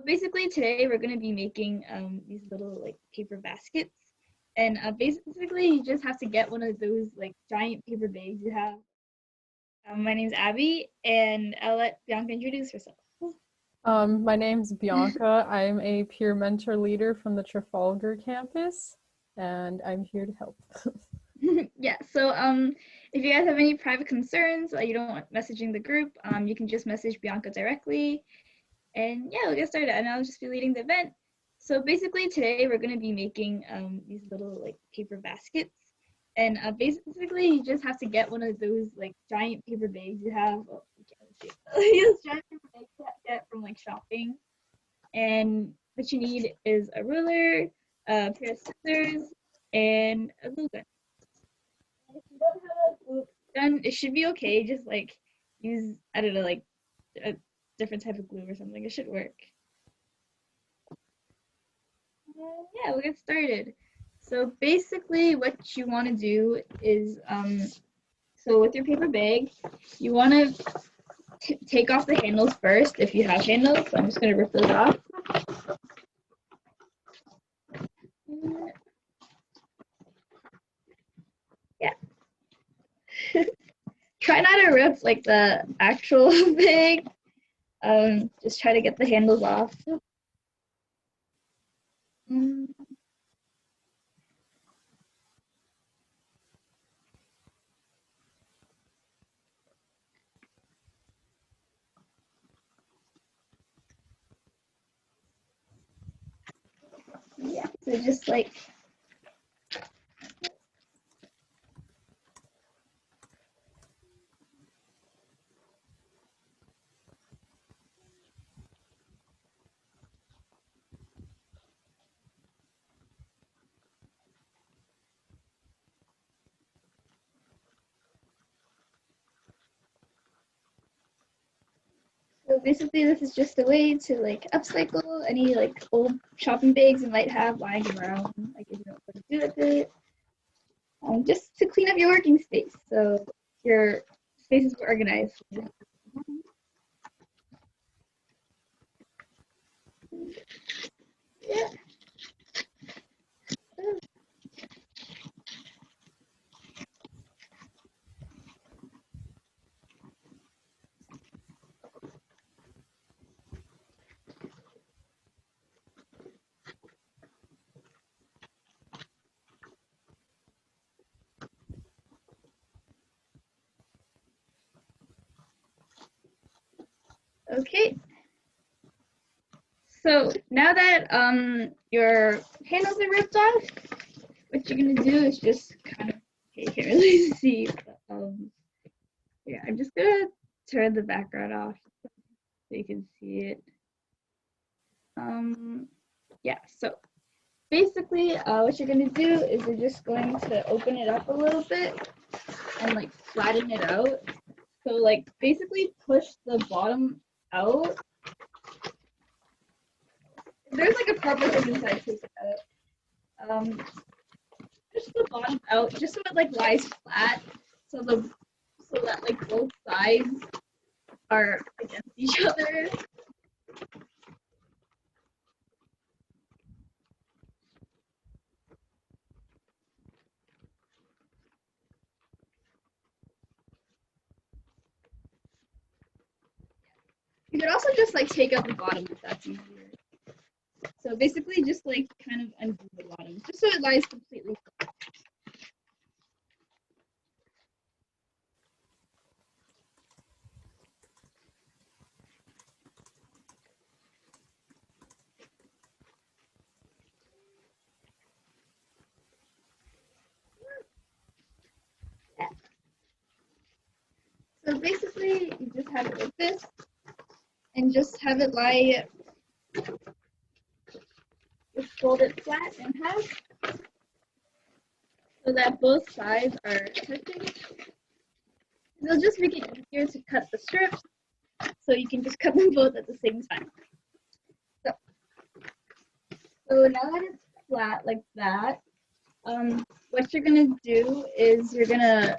Basically today we're going to be making these little like paper baskets, and basically you just have to get one of those like giant paper bags you have. My name's Abby, and I'll let Bianca introduce herself. My name's Bianca. I'm a peer mentor leader from the Trafalgar campus, and I'm here to help. Yeah, so if you guys have any private concerns you don't want messaging the group, you can just message Bianca directly. And yeah, we'll get started, and I'll just be leading the event. So basically today we're going to be making these little like paper baskets, and basically you just have to get one of those like giant paper bags you have. Oh, you can't see it. Those giant paper bags you get from like shopping, and what you need is a ruler, a pair of scissors, and a glue gun. And if you don't have a glue gun, it should be okay. Just like use, I don't know, like a different type of glue or something. It should work. Yeah, we'll get started. So basically what you want to do is, so with your paper bag, you want to take off the handles first if you have handles. So I'm just going to rip those off. Yeah. Try not to rip like the actual bag. Just try to get the handles off. Yeah, so just like so basically this is just a way to like upcycle any like old shopping bags you might have lying around, like if you don't know what to do with it. Just to clean up your working space so your space is organized. Yeah. Okay. So now that your handles are ripped off, what you're gonna do is just kind of, okay, you can't really see, but, yeah, I'm just gonna turn the background off so you can see it. Yeah, so basically what you're gonna do is you're just going to open it up a little bit and like flatten it out. So like basically push the bottom out. There's like a purple thing inside, take it out. Push the bottom out just so it like lies flat, so that like both sides are against each other. You could also just like take out the bottom if that's easier. So basically just like kind of undo the bottom, just so it lies completely flat. Yeah. So basically you just have it like this and just have it lie, just fold it flat in half so that both sides are touching. It'll just make it easier to cut the strips, so you can just cut them both at the same time. So now that it's flat like that, what you're gonna do is you're gonna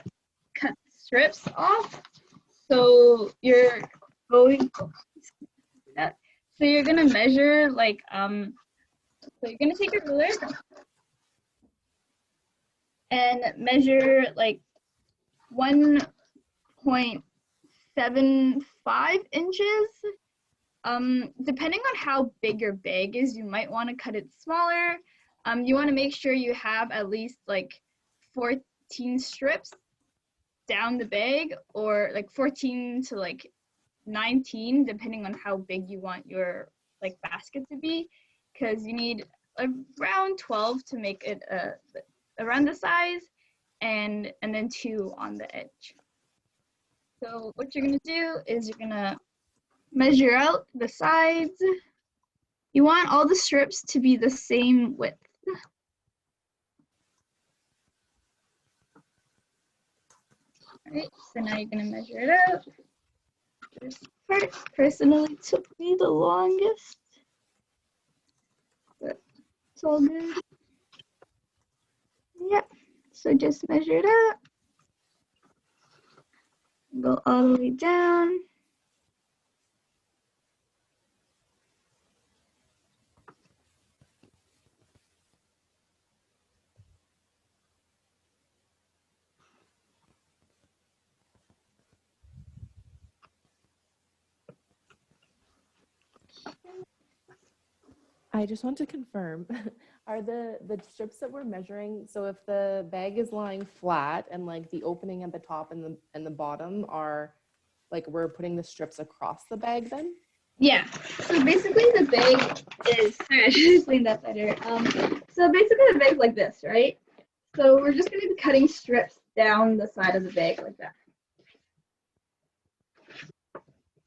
cut strips off. So you're going, So you're gonna measure like so you're gonna take a ruler and measure like 1.75 inches. Depending on how big your bag is, you might want to cut it smaller. You want to make sure you have at least like 14 strips down the bag, or like 14 to like 19, depending on how big you want your like basket to be, because you need around 12 to make it around the size, and then 2 on the edge. So what you're gonna do is you're gonna measure out the sides. You want all the strips to be the same width. All right, so now you're gonna measure it out. This part personally took me the longest, but it's all good. Yep, so just measure it out. Go all the way down. I just want to confirm, are the strips that we're measuring, so if the bag is lying flat and like the opening at the top and the bottom are like we're putting the strips across the bag then? Yeah, so basically the bag is, sorry, I should explain that better. So basically the bag's like this, right? So we're just gonna be cutting strips down the side of the bag like that.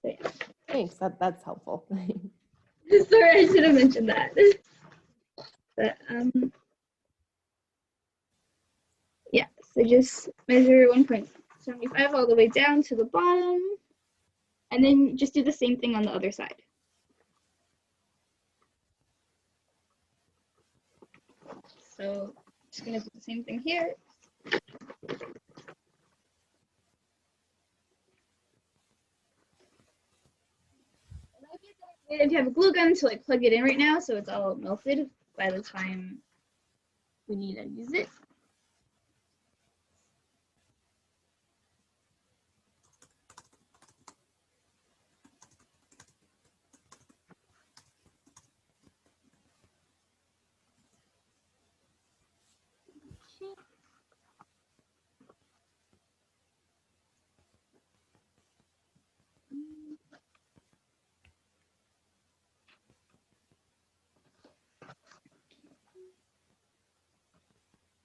So, yeah. Thanks, that's helpful. Sorry, I should have mentioned that. But yeah, so just measure 1.75 all the way down to the bottom, and then just do the same thing on the other side. So just gonna do the same thing here. If you have a glue gun to like plug it in right now, so it's all melted by the time we need to use it.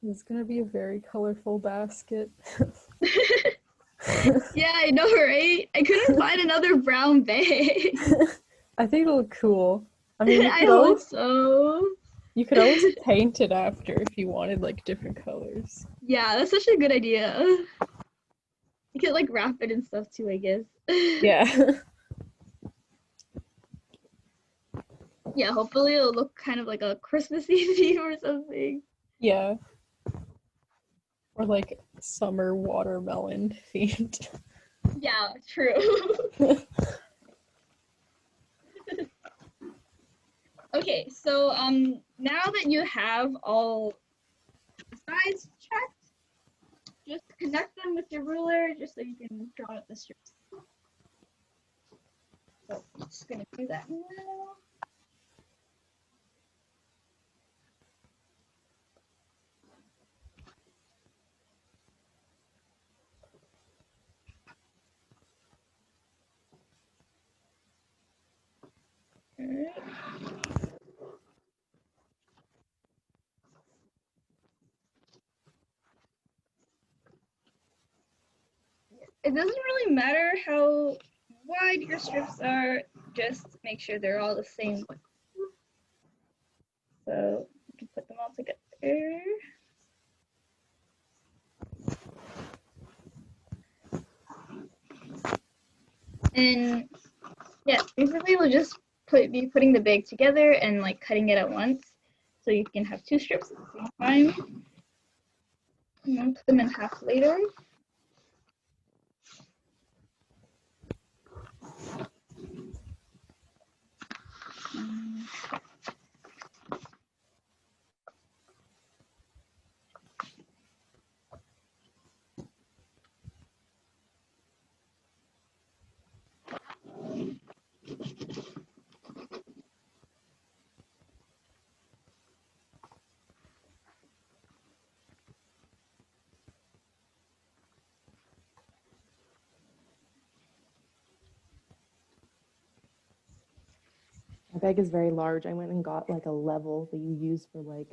It's gonna be a very colorful basket. Yeah, I know, right? I couldn't find another brown bag. I think it'll look cool. I mean, I hope so. you could always paint it after if you wanted like different colors. Yeah, that's such a good idea. You could like wrap it and stuff too, I guess. Yeah. Yeah, hopefully it'll look kind of like a Christmassy theme or something. Yeah. Or like summer watermelon themed. Yeah, true. Okay, so now that you have all the sides checked, just connect them with your ruler just so you can draw out the strips. So I'm just gonna do that now. Alright. It doesn't really matter how wide your strips are, just make sure they're all the same width. So you can put them all together. And yeah, basically we'll just be putting the bag together and like cutting it at once, so you can have 2 strips at the same time. And then put them in half later. My bag is very large. I went and got like a level that you use for like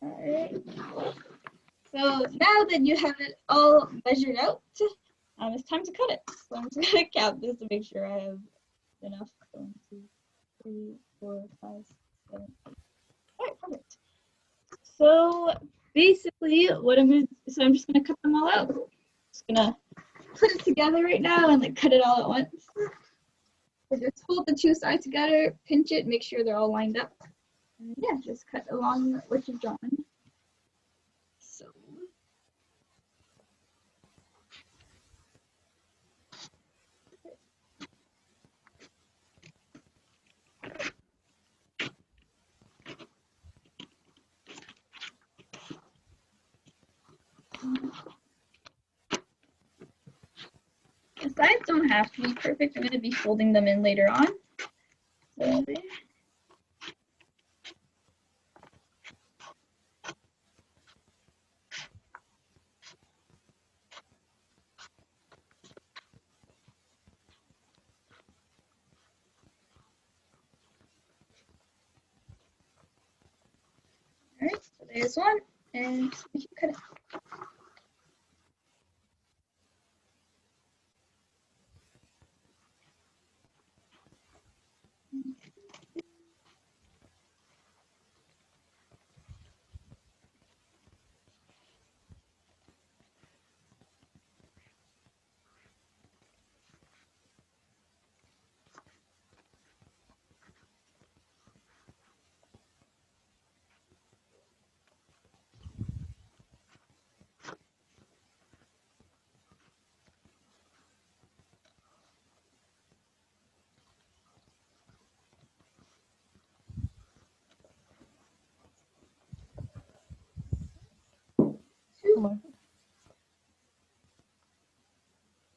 Alright. So now that you have it all measured out, it's time to cut it. So I'm just gonna count this to make sure I have enough. 1, 2, 3, 4, 5, 7, 8. All right, perfect. So basically, I'm just gonna cut them all out. Just gonna put it together right now and like cut it all at once. So just hold the two sides together, pinch it, make sure they're all lined up. And yeah, just cut along what you've drawn. So. The sides don't have to be perfect. I'm going to be folding them in later on. So, alright, so there's one, and we can cut it.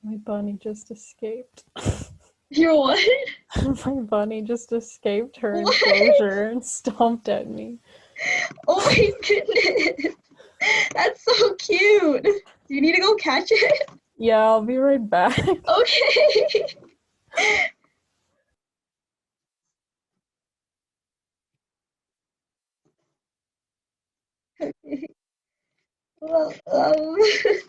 My bunny just escaped. Your what? My bunny just escaped her What? enclosure and stomped at me. Oh my goodness. That's so cute. Do you need to go catch it? Yeah, I'll be right back. Okay. Okay. Well, alright.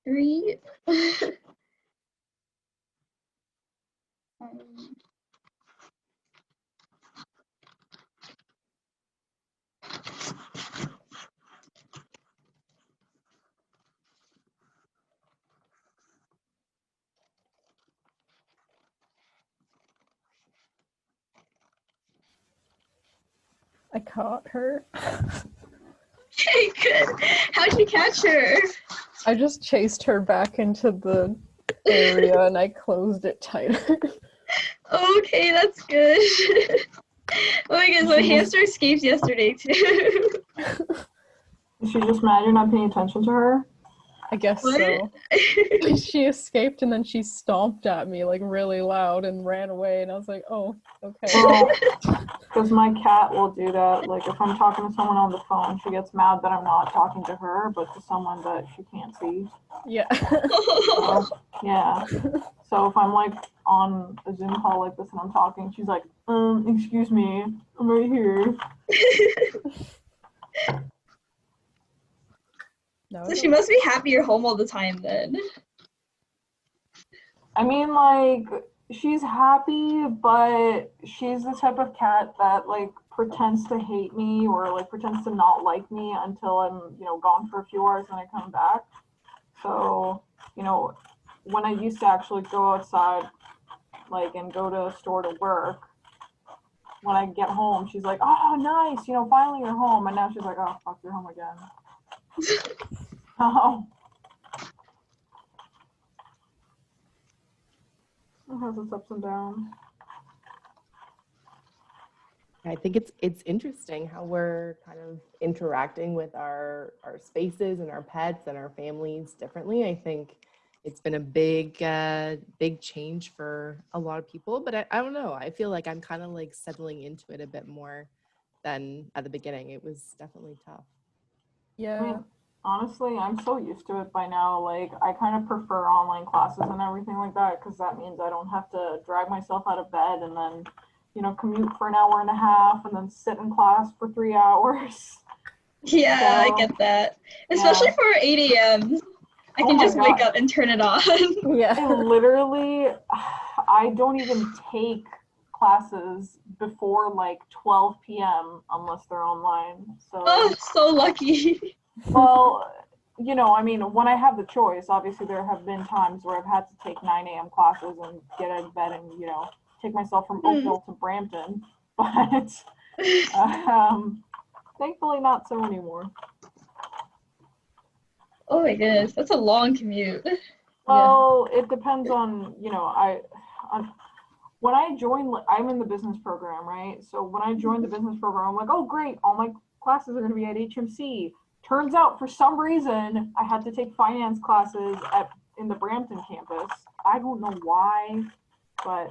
3. I caught her. Okay, good. How'd you catch her? I just chased her back into the area and I closed it tighter. Okay, that's good. Oh my goodness, my hamster escaped yesterday too. Is she just mad you're not paying attention to her? I guess What? so. She escaped and then she stomped at me like really loud and ran away and I was like, oh, okay. Well, because my cat will do that. Like if I'm talking to someone on the phone, she gets mad that I'm not talking to her, but to someone that she can't see. Yeah. So, yeah. So if I'm like on a Zoom call like this and I'm talking, she's like, excuse me, I'm right here. No, So she must be happy you're home all the time then. I mean, like, she's happy, but she's the type of cat that, like, pretends to hate me or, like, pretends to not like me until I'm, gone for a few hours and I come back. So, when I used to actually go outside, like, and go to a store to work, when I get home, she's like, oh, nice, finally you're home. And now she's like, oh, fuck, you're home again. Oh. It has its ups and downs. I think it's interesting how we're kind of interacting with our spaces and our pets and our families differently. I think it's been a big change for a lot of people, but I don't know. I feel like I'm kind of like settling into it a bit more than at the beginning. It was definitely tough. Yeah. I mean, honestly, I'm so used to it by now. Like, I kind of prefer online classes and everything like that because that means I don't have to drag myself out of bed and then, commute for an hour and a half and then sit in class for 3 hours. Yeah, So, I get that. Especially yeah. for 8 a.m. I Oh can my just wake God. up and turn it on. I Yeah. literally, I don't even take classes before like 12 p.m. unless they're online. So, Oh, so lucky. well, I mean, when I have the choice, obviously there have been times where I've had to take 9 a.m. classes and get out of bed and, take myself from Oakville to Brampton. But thankfully not so anymore. Oh my goodness, that's a long commute. Well, it depends on, when I joined, I'm in the business program, right? So when I joined the business program, I'm like, oh, great, all my classes are going to be at HMC. Turns out, for some reason, I had to take finance classes in the Brampton campus. I don't know why, but,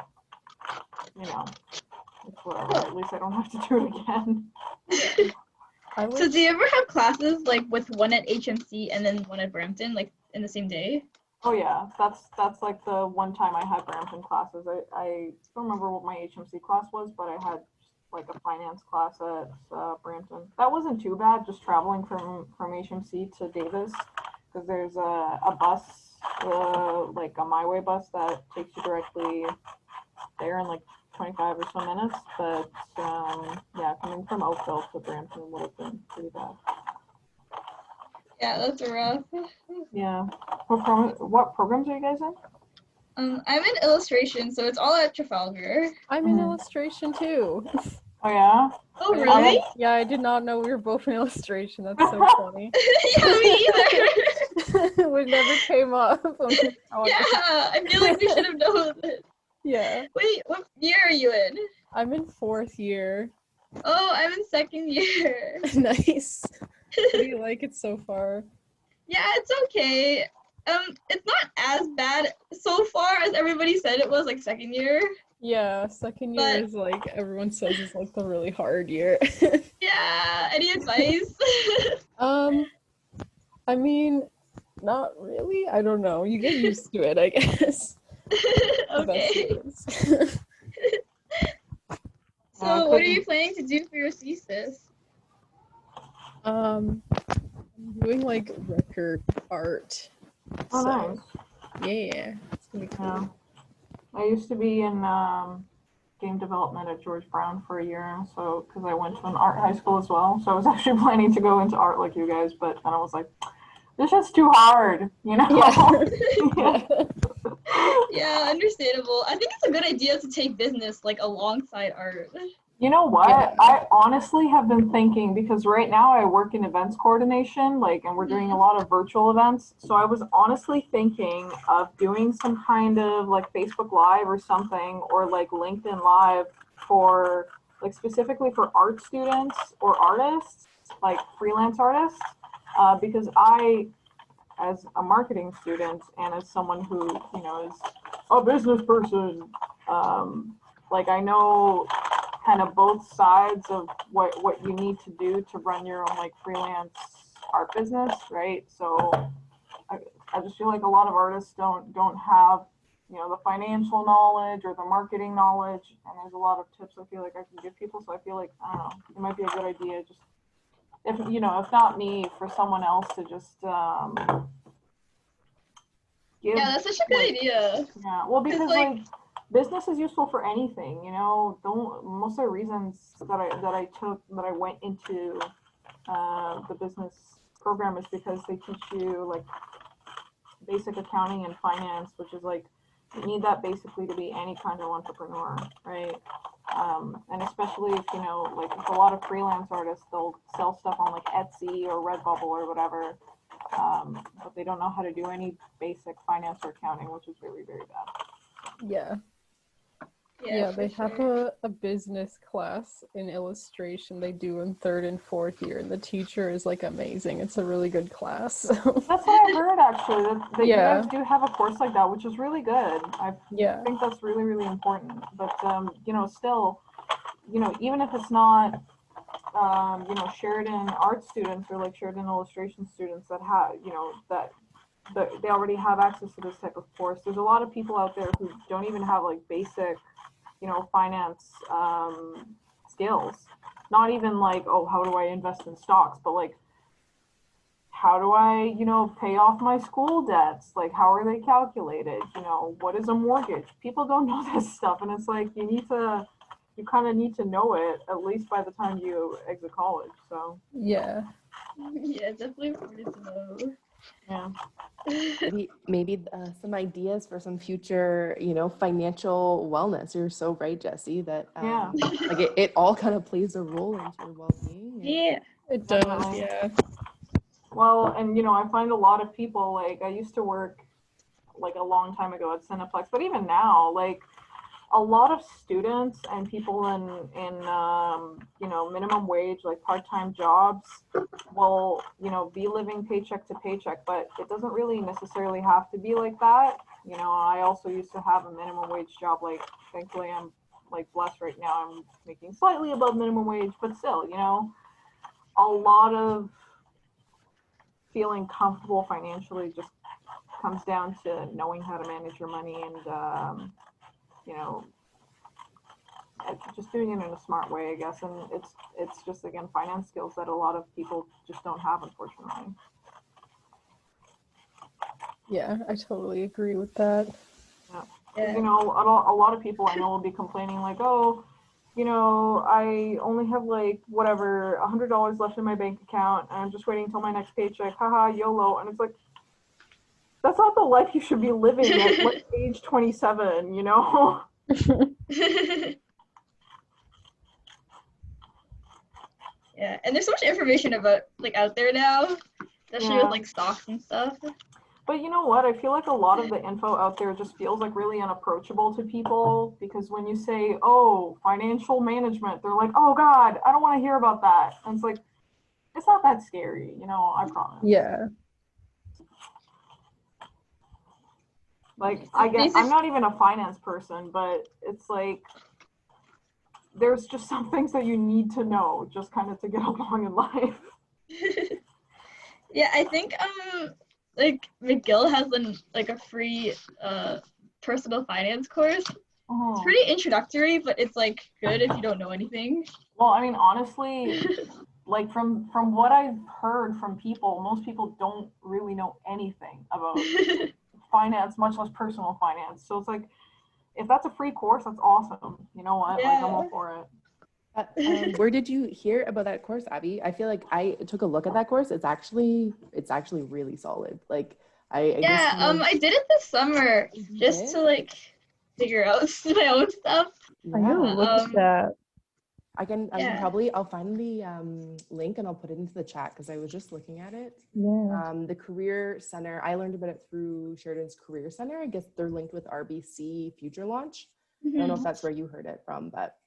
it's whatever. At least I don't have to do it again. So do you ever have classes like with one at HMC and then one at Brampton, like in the same day? Oh yeah, that's like the one time I had Brampton classes. I don't remember what my HMC class was, but I had like a finance class at Brampton. That wasn't too bad, just traveling from HMC to Davis, because there's a bus, like a My Way bus that takes you directly there in like 25 or so minutes. But yeah, coming from Oakville to Brampton would have been pretty bad. Yeah, that's rough. Yeah. What programs are you guys in? I'm in illustration, so it's all at Trafalgar. I'm in illustration too. Oh yeah? Oh, really? Yeah, I did not know we were both in illustration. That's so funny. Yeah, me either. It never came up. Yeah, I feel like we should have known this. Yeah. Wait, what year are you in? I'm in 4th year. Oh, I'm in 2nd year. Nice. How do you like it so far? Yeah, it's okay. It's not as bad so far as everybody said it was, like 2nd year. Yeah, 2nd year But is like everyone says is like the really hard year. yeah, any advice? I mean, not really. I don't know. You get used to it, I guess. The best Okay. years. So what are you planning to do for your thesis? I'm doing like record art. Oh, So, nice. yeah, it's gonna be cool. Yeah. I used to be in game development at George Brown for a year, so because I went to an art high school as well. So I was actually planning to go into art like you guys, but then I was like, this is too hard, Yeah. Yeah, understandable. I think it's a good idea to take business like alongside art. You know what? Yeah. I honestly have been thinking, because right now I work in events coordination, like, and we're doing a lot of virtual events. So I was honestly thinking of doing some kind of like Facebook Live or something, or like LinkedIn Live for like specifically for art students or artists, like freelance artists, because I, as a marketing student and as someone who, is a business person, like I know kind of both sides of what you need to do to run your own like freelance art business, right? So I just feel like a lot of artists don't have, the financial knowledge or the marketing knowledge, and there's a lot of tips I feel like I can give people. So I feel like, I don't know, it might be a good idea, just if not me, for someone else to just give. Yeah, that's such a good idea. Yeah, well, because like- like business is useful for anything, you know. Don't Most of the reasons that I went into the business program is because they teach you like basic accounting and finance, which is like you need that basically to be any kind of entrepreneur, right? And especially if you know, like if a lot of freelance artists, they'll sell stuff on like Etsy or Redbubble or whatever, but they don't know how to do any basic finance or accounting, which is really, very bad. Yeah. Yeah, they have a business class in illustration they do in 3rd and 4th year, and the teacher is like amazing. It's a really good class. That's what I heard actually, that Yeah. you guys do have a course like that, which is really good. I Yeah. think that's really, really important. But you know, still, you know, even if it's not you know, Sheridan art students or like Sheridan illustration students that have, you know, that they already have access to this type of course. There's a lot of people out there who don't even have like basic, you know, finance skills. Not even like, oh, how do I invest in stocks, but like, how do I, you know, pay off my school debts? Like, how are they calculated? You know, what is a mortgage? People don't know this stuff, and it's like you kind of need to know it at least by the time you exit college. So Yeah. Yeah, definitely important to know. yeah. Maybe some ideas for some future, you know, financial wellness. You're so right, Jessie, that Yeah. like it all kind of plays a role into your well-being. Yeah. It does, Definitely. yeah. Well, and you know, I find a lot of people, like I used to work like a long time ago at Cineplex, but even now, like a lot of students and people in you know, minimum wage, like part-time jobs will, you know, be living paycheck to paycheck, but it doesn't really necessarily have to be like that. You know, I also used to have a minimum wage job. Like, thankfully I'm like blessed right now. I'm making slightly above minimum wage, but still, you know, a lot of feeling comfortable financially just comes down to knowing how to manage your money and you know, just doing it in a smart way, I guess. And it's just, again, finance skills that a lot of people just don't have, unfortunately. Yeah, I totally agree with that. Yeah. You know, a lot of people I know will be complaining like, oh, you know, I only have like whatever $100 left in my bank account and I'm just waiting until my next paycheck, haha, YOLO. And it's like, that's not the life you should be living at like age 27, you know. Yeah, and there's so much information about like out there now, especially Yeah. with like stocks and stuff. But you know what? I feel like a lot of the info out there just feels like really unapproachable to people, because when you say, oh, financial management, they're like, oh God, I don't want to hear about that. And it's like, it's not that scary, you know, I promise. Yeah. Like, I guess I'm not even a finance person, but it's like, there's just some things that you need to know just kind of to get along in life. Yeah, I think like McGill has like a free personal finance course. It's pretty introductory, but it's like good if you don't know anything. Well, I mean, honestly, like from what I've heard from people, most people don't really know anything about finance, much less personal finance. So it's like, if that's a free course, that's awesome. You know what? Yeah. Like, I'm all for it. Where did you hear about that course, Abby? I feel like I took a look at that course. It's actually really solid. Like I did it this summer just to like figure out my own stuff. Yeah. I know, look at that. I can I'll find the link and I'll put it into the chat because I was just looking at it. Yeah. The Career Center, I learned about it through Sheridan's Career Center. I guess they're linked with RBC Future Launch. I don't know if that's where you heard it from, but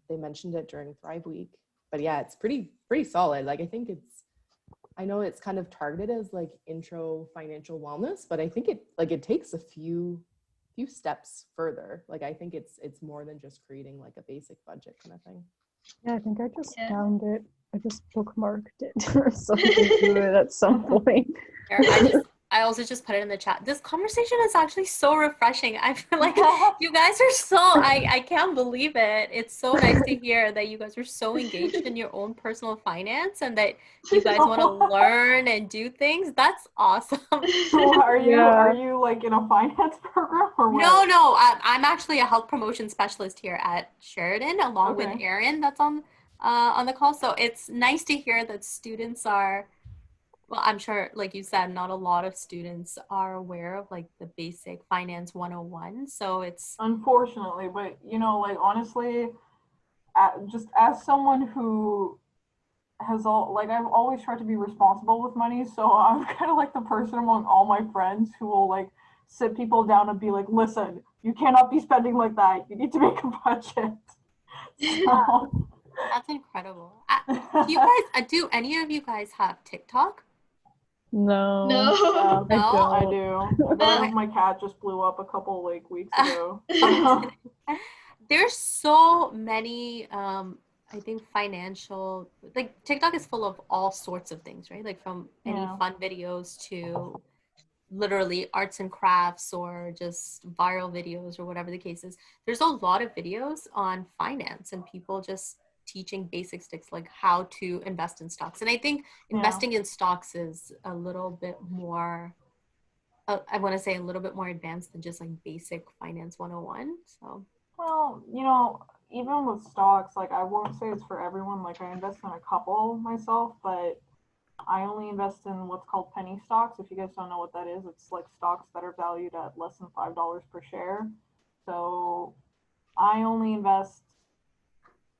they mentioned it during Thrive Week. But yeah, it's pretty solid. Like I know it's kind of targeted as like intro financial wellness, but I think it takes a few steps further. Like I think it's more than just creating like a basic budget kind of thing. Yeah, I think I just found it. I just bookmarked it so I can do it at some point. I I also just put it in the chat. This conversation is actually so refreshing. I feel like you guys are so, I can't believe it. It's so nice to hear that you guys are so engaged in your own personal finance and that you guys want to learn and do things. That's awesome. So are you like in a finance program or what? No, I'm actually a health promotion specialist here at Sheridan, along with Erin that's on the call. So it's nice to hear that students are, well, I'm sure, like you said, not a lot of students are aware of like the basic finance 101. So it's unfortunately, but you know, like honestly, just as someone who has I've always tried to be responsible with money, so I'm kind of like the person among all my friends who will like sit people down and be like, listen, you cannot be spending like that. You need to make a budget. So. That's incredible. Do any of you guys have TikTok? No. I do. My cat just blew up a couple like weeks ago. There's so many I think financial, like TikTok is full of all sorts of things, right? Like from any fun videos to literally arts and crafts or just viral videos or whatever the case is. There's a lot of videos on finance and people just teaching basic sticks like how to invest in stocks. And I think investing in stocks is a little bit more, I want to say a little bit more advanced than just like basic finance 101. So, well, you know, even with stocks, like I won't say it's for everyone. Like I invest in a couple myself, but I only invest in what's called penny stocks. If you guys don't know what that is, it's like stocks that are valued at less than $5 per share. So I only invest,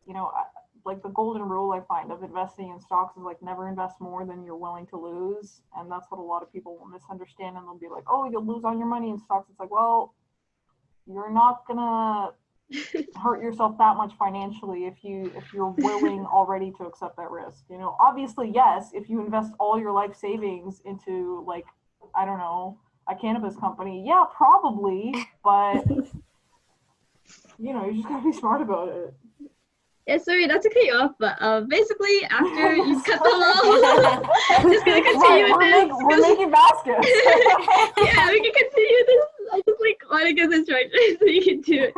you know, like the golden rule I find of investing in stocks is like never invest more than you're willing to lose. And that's what a lot of people will misunderstand. And they'll be like, oh, you'll lose all your money in stocks. It's like, well, you're not gonna hurt yourself that much financially if you're willing already to accept that risk. You know, obviously, yes, if you invest all your life savings into like, I don't know, a cannabis company, yeah, probably, but you know, you just gotta be smart about it. Yeah, sorry, not to cut you off, but basically after you cut them off, I'm just gonna continue with this. We're making baskets. Yeah, we can continue this. I just like want to get this right so you can do it.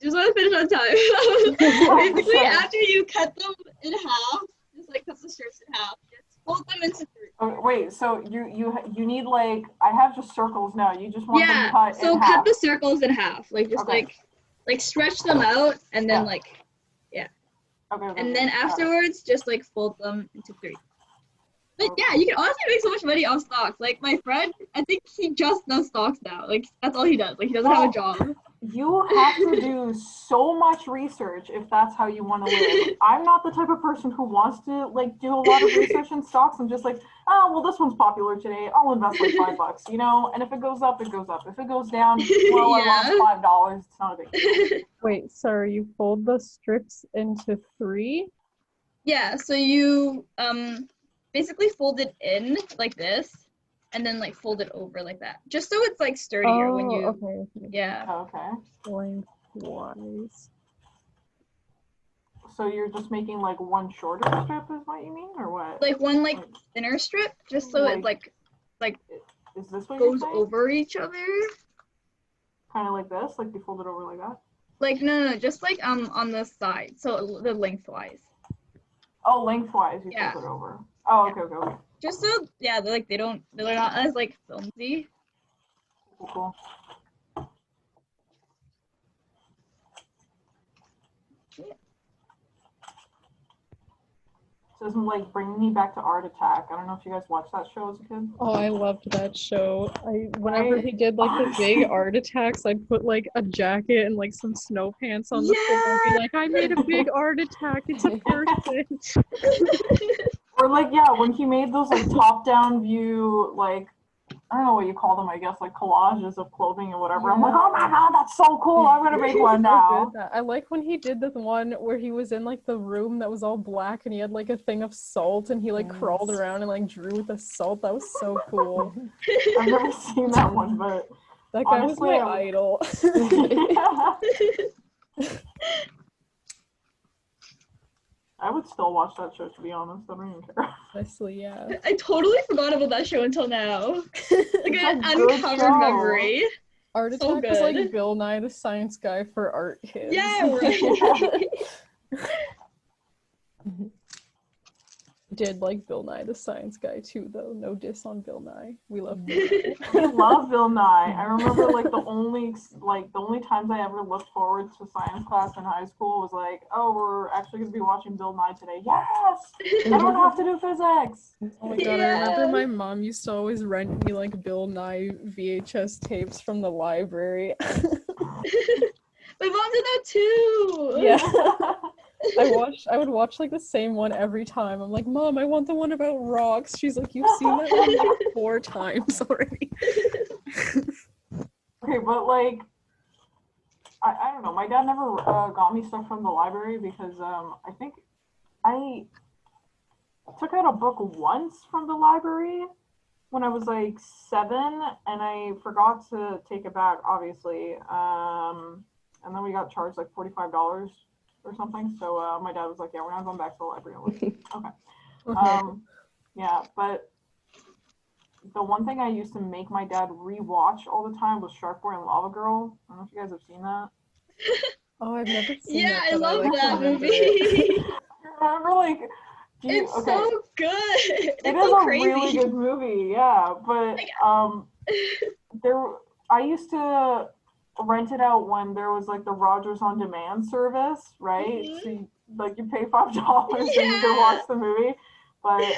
Just want to finish on time. Basically, after you cut them in half, just like cut the strips in half, just fold them into 3. Oh, wait, so you need like, I have just circles now. You just want them cut in half. So cut the circles in half, like just like stretch them out and then okay, and then afterwards just like fold them into 3. But yeah, you can honestly make so much money off stocks. Like my friend, I think he just does stocks now. Like that's all he does. Like he doesn't have a job. You have to do so much research if that's how you want to live. I'm not the type of person who wants to like do a lot of research in stocks. I'm just like, oh, well, this one's popular today. I'll invest like $5, you know? And if it goes up, it goes up. If it goes down, well, I lost $5. It's not a big deal. Wait, sorry, you fold the strips into 3? Yeah, so you basically fold it in like this and then like fold it over like that. Just so it's like sturdier when you yeah. Okay. Lengthwise. So you're just making like one shorter strip is what you mean, or what? Like one like thinner strip, just so it like is this what goes over each other? Kind of like this, like you fold it over like that? Like no, just like on the side, so the lengthwise. Oh, lengthwise you fold it over. Oh, okay. Just so they're not as like filmy. Cool. So it's like bringing me back to Art Attack. I don't know if you guys watched that show as a kid. Oh, I loved that show. Whenever he did like the big art attacks, I'd put like a jacket and like some snow pants on the floor and be like, I made a big art attack. It's a person. Or like, when he made those like top-down view, like, I don't know what you call them, I guess, like collages of clothing or whatever. I'm like, oh my god, that's so cool. I'm going to make one now. I like when he did this one where he was in like the room that was all black and he had like a thing of salt and he like crawled around and like drew with the salt. That was so cool. I've never seen that one, but that guy was my idol. I would still watch that show, to be honest. I don't even care. Honestly, yeah. I totally forgot about that show until now. Like It's an a good uncovered show. memory. Art So Attack was like good. Bill Nye the Science Guy for art kids. Yeah, right. Did like Bill Nye the Science Guy too, though. No diss on Bill Nye. We love Bill Nye. We love Bill Nye. I remember like the only times I ever looked forward to science class in high school was like, oh, we're actually gonna be watching Bill Nye today. Yes! I don't have to do physics. Oh my god, I remember my mom used to always rent me like Bill Nye VHS tapes from the library. My mom did that too. Yeah. I would watch like the same one every time. I'm like, Mom, I want the one about rocks. She's like, you've seen that one like 4 times already. Okay, but like, I don't know. My dad never got me stuff from the library because I think I took out a book once from the library when I was like 7, and I forgot to take it back, obviously. And then we got charged like $45 or something. So my dad was like, yeah, we're not going back to the library. I'm like, okay. Yeah, but the one thing I used to make my dad rewatch all the time was Shark Boy and Lava Girl. I don't know if you guys have seen that. Oh, I've never seen Yeah, that. I love like that remember movie. it. I remember like, It's okay, so good. it It's is so a crazy. really good movie, yeah. But I used to rent it out when there was like the Rogers on Demand service, right? Mhm. So you pay $5 and you Yeah. can watch the movie. But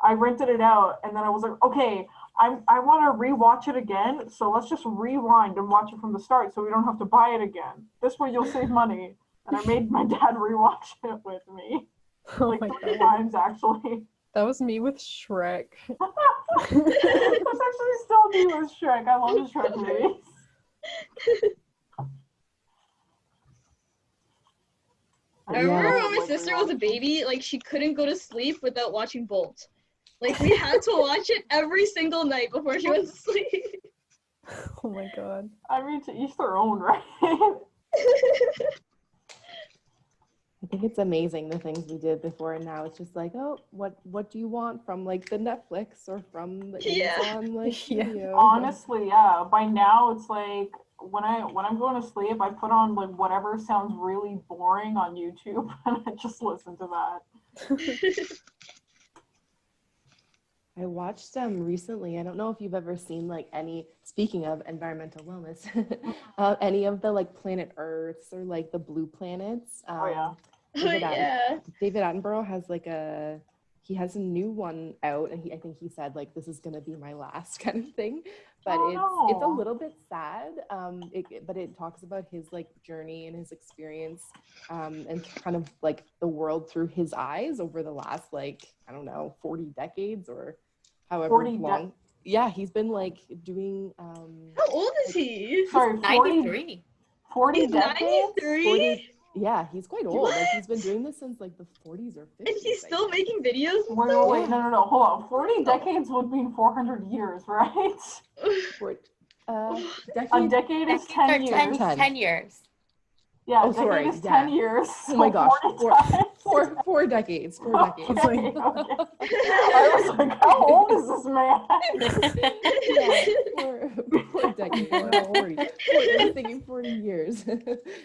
I rented it out, and then I was like, okay, I want to rewatch it again, so let's just rewind and watch it from the start, so we don't have to buy it again. This way, you'll save money. And I made my dad rewatch it with me, Oh like my 3 god. times actually. That was me with Shrek. That's actually still me with Shrek. I love the Shrek movies. I remember Yeah. when my sister was a baby, like she couldn't go to sleep without watching Bolt. Like we had to watch it every single night before she went to sleep. Oh my god. I mean, to each their own, right? I think it's amazing the things we did before, and now it's just like, oh, what do you want from like the Netflix or from the Yeah. Amazon like Yeah. video? Honestly, yeah. By now, it's like when I'm going to sleep, I put on like whatever sounds really boring on YouTube, and I just listen to that. I watched recently. I don't know if you've ever seen like any. Speaking of environmental wellness, any of the like planet Earths or like the blue planets. Oh yeah. David Attenborough has like he has a new one out, and I think he said like this is gonna be my last kind of thing. But it's a little bit sad. But it talks about his like journey and his experience, and kind of like the world through his eyes over the last like I don't know 40 decades or however long. Yeah, he's been like doing. How old is he? Sorry, 93. 40 He's decades? 93? Yeah, he's quite old. Like he's been doing this since like the 40s or 50s. And he's still making videos? Wait, no, hold on. 40 decades would mean 400 years, right? A decade is 10 years. 10 years. Yeah, Oh, a decade sorry, is yeah. 10 years. Oh my gosh, 40 four decades. 4 decades. Okay, okay. I was like, how old is this man? Yeah, 4 decades. Wow. 40. I was thinking 40 years.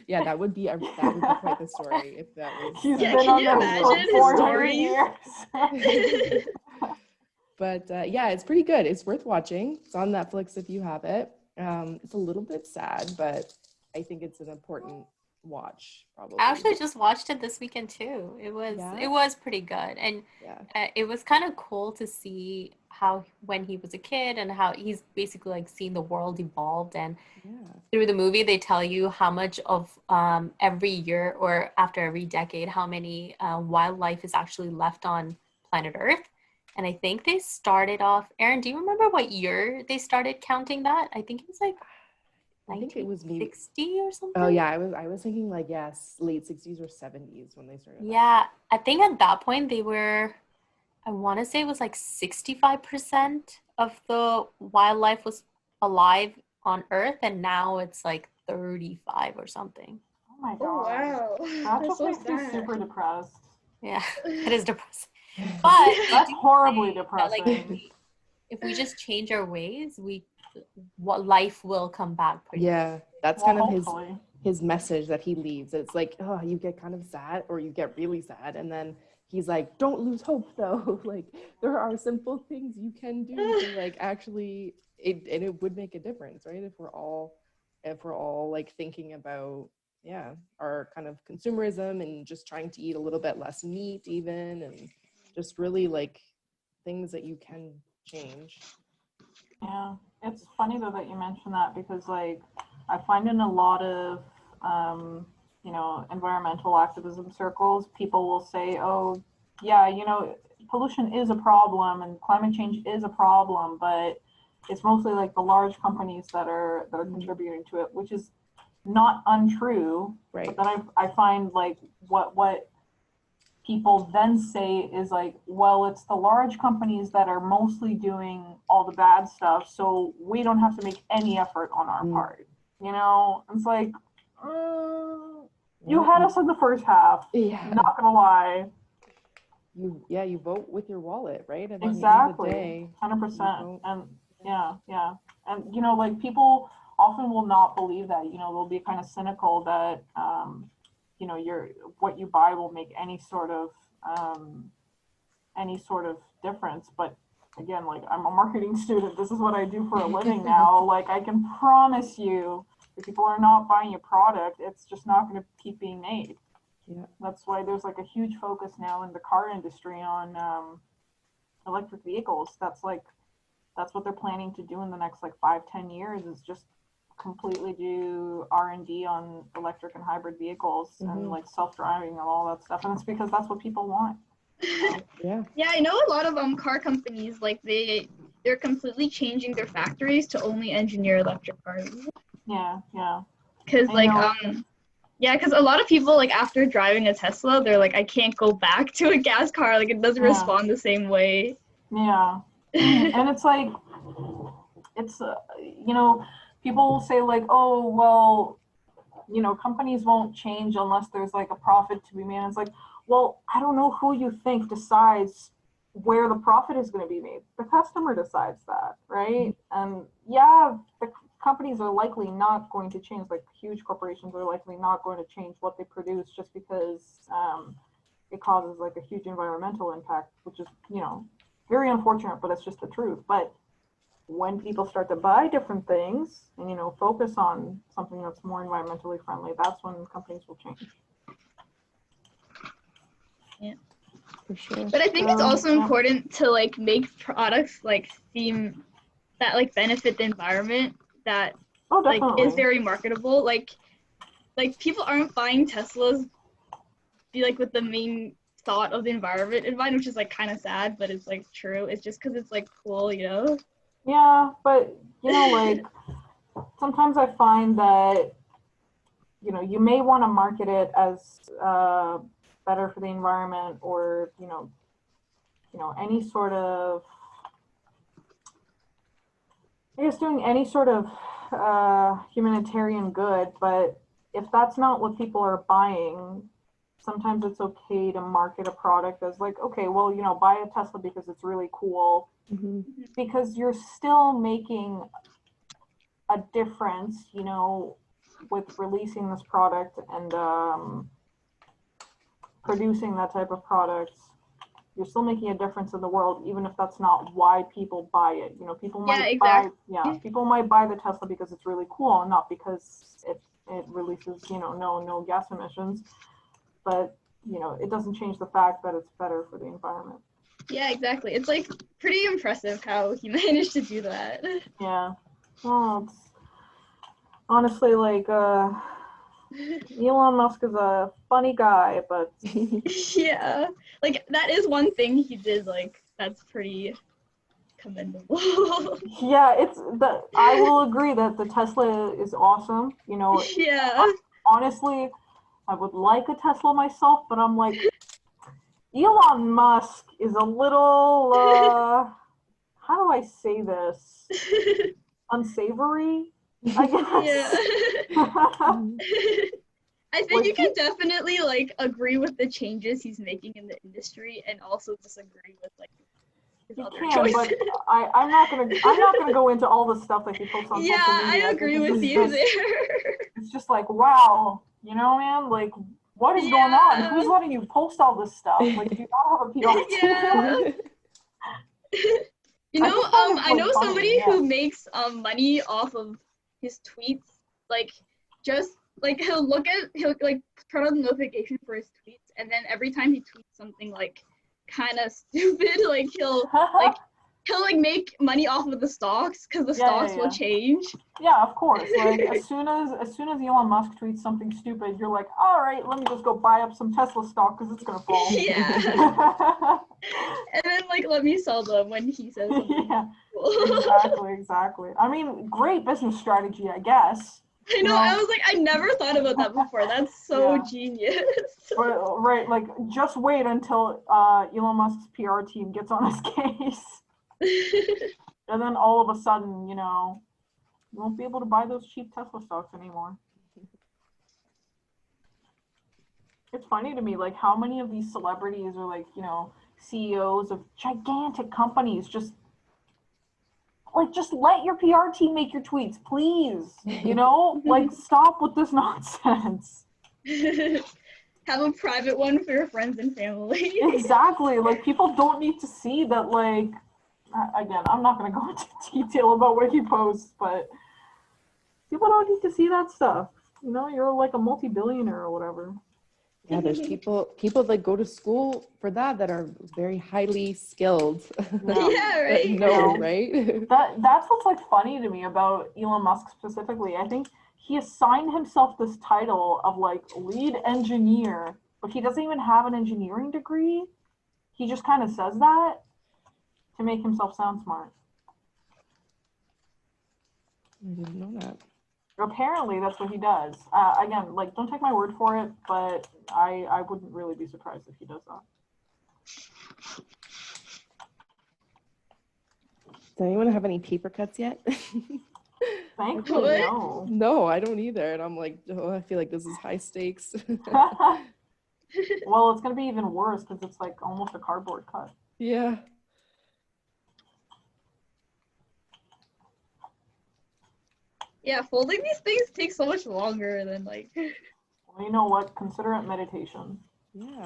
Yeah, that would be quite the story if that was. He's Yeah, been can on you there imagine for his 400 years. But yeah, it's pretty good. It's worth watching. It's on Netflix if you have it. It's a little bit sad, but I think it's an important watch probably. I actually just watched it this weekend too. It was pretty good, and it was kind of cool to see how when he was a kid and how he's basically like seeing the world evolved, and through the movie they tell you how much of every year or after every decade how many wildlife is actually left on planet Earth. And I think they started off, Erin, do you remember what year they started counting that? I think it was like I think it was maybe 60 or something. Oh yeah, I was thinking like late 60s or 70s when they started. Yeah, I think at that point they were, I want to say it was like 65% of the wildlife was alive on Earth, and now it's like 35 or something. Oh my god. Oh wow. That That's just so makes me sad. super depressed. Yeah, that is depressing. But That's horribly that, depressing. like, if we just change our ways, what life will come back pretty. Yeah, that's Well, kind of hopefully. his message that he leaves. It's like, oh, you get kind of sad or you get really sad, and then he's like, don't lose hope though. Like, there are simple things you can do to like actually it would make a difference, right? If we're all like thinking about our kind of consumerism and just trying to eat a little bit less meat even, and just really like things that you can change. Yeah, it's funny though that you mentioned that, because like I find in a lot of environmental activism circles, people will say, oh yeah, pollution is a problem and climate change is a problem, but it's mostly like the large companies that are contributing to it, which is not untrue. Right. But I find like what people then say is like, well, it's the large companies that are mostly doing all the bad stuff, so we don't have to make any effort on our part. It's like, you had us in the first half. Yeah. Not gonna lie. You vote with your wallet, right? At Exactly. the end of the day, 100%. And yeah. And like people often will not believe that. They'll be kind of cynical that what you buy will make any sort of difference. But again, like, I'm a marketing student. This is what I do for a living now. Like, I can promise you, if people are not buying your product, it's just not going to keep being made. Yeah. That's why there's like a huge focus now in the car industry on electric vehicles. That's what they're planning to do in the next like 5-10 years, is just completely do R&D on electric and hybrid vehicles and like self-driving and all that stuff. And it's because that's what people want. Yeah. Yeah, I know a lot of car companies, like they're completely changing their factories to only engineer electric cars. Yeah. Because because a lot of people, like, after driving a Tesla, they're like, I can't go back to a gas car. Like, it doesn't respond the same way. Yeah. And it's like, people will say like, oh, well, companies won't change unless there's like a profit to be made. And it's like, well, I don't know who you think decides where the profit is going to be made. The customer decides that, right? And yeah, the companies are likely not going to change, like huge corporations are likely not going to change what they produce just because it causes like a huge environmental impact, which is, very unfortunate, but it's just the truth. But when people start to buy different things and, focus on something that's more environmentally friendly, that's when companies will change. Yeah. For sure. But I think it's also important to like make products like seem that like benefit the environment, that like is very marketable. Like people aren't buying Teslas like with the main thought of the environment in mind, which is like kind of sad, but it's like true. It's just because it's like cool, Yeah, but like sometimes I find that you may want to market it as better for the environment, or any sort of, I guess, doing any sort of humanitarian good. But if that's not what people are buying, sometimes it's okay to market a product as like, okay, well, buy a Tesla because it's really cool, because you're still making a difference, with releasing this product and producing that type of product. You're still making a difference in the world, even if that's not why people buy it. People might people might buy the Tesla because it's really cool, and not because it releases, no gas emissions. But it doesn't change the fact that it's better for the environment. Yeah, exactly. It's like pretty impressive how he managed to do that. Yeah. Well, it's honestly like Elon Musk is a funny guy, but yeah, like that is one thing he did, like that's pretty commendable. Yeah, I will agree that the Tesla is awesome. Yeah. Honestly, I would like a Tesla myself, but I'm like, Elon Musk is a little how do I say this? Unsavory, I guess. Yeah. I think Like, you can definitely like agree with the changes he's making in the industry and also disagree with like his You other can, choices. but I'm not gonna go into all the stuff that he posts on Yeah, social media. I agree because with it's you just, there. it's just like, wow, you know, man, like, what is going on? Yeah. Who's letting you post all this stuff? Like, do you not have a PR team? Yeah. You I know, just find it, I know like, funny, somebody yeah. who makes money off of his tweets. Like, just like he'll like turn on the notification for his tweets, and then every time he tweets something like kind of stupid, like he'll like make money off of the stocks because the stocks will change. Yeah, of course. Like as soon as Elon Musk tweets something stupid, you're like, all right, let me just go buy up some Tesla stock because it's gonna fall. Yeah. And then like let me sell them when he says something. Yeah, Cool. exactly. I mean, great business strategy, I guess. I know, I was like, I never thought about that before. That's so genius. But, right, like just wait until Elon Musk's PR team gets on his case. And then all of a sudden, you know, you won't be able to buy those cheap Tesla stocks anymore. It's funny to me, like, how many of these celebrities are, like, you know, CEOs of gigantic companies just let your PR team make your tweets, please. You know? Like, stop with this nonsense. Have a private one for your friends and family. Exactly. Like, people don't need to see that, like, again, I'm not going to go into detail about what he posts, but people don't need to see that stuff. You know, you're like a multi-billionaire or whatever. Yeah, there's people that go to school for that are very highly skilled. Yeah, right? No, right? That's what's like funny to me about Elon Musk specifically. I think he assigned himself this title of like lead engineer, but he doesn't even have an engineering degree. He just kind of says that to make himself sound smart. I didn't know that. Apparently, that's what he does. Again, like, don't take my word for it, but I wouldn't really be surprised if he does that. Does anyone have any paper cuts yet? Thankfully, no. No, I don't either. And I'm like, oh, I feel like this is high stakes. Well, it's going to be even worse because it's like almost a cardboard cut. Yeah. Yeah, folding these things takes so much longer than like. Well, you know what? Consider it meditation. Yeah.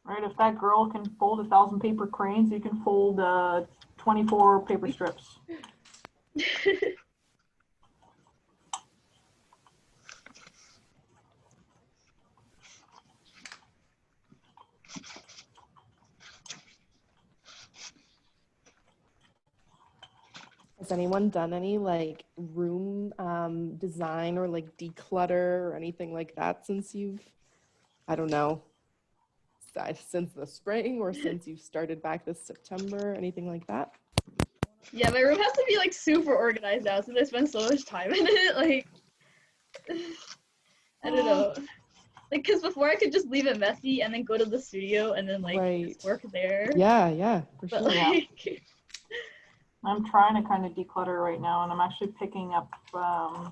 Right? If that girl can fold 1,000 paper cranes, you can fold 24 paper strips. Has anyone done any like room design or like declutter or anything like that since you've, I don't know, since the spring or since you've started back this September, anything like that? Yeah, my room has to be like super organized now since I spend so much time in it. Like, I don't know. Like, because before I could just leave it messy and then go to the studio and then like just work there. Yeah, for But, sure. like, I'm trying to kind of declutter right now, and I'm actually picking up a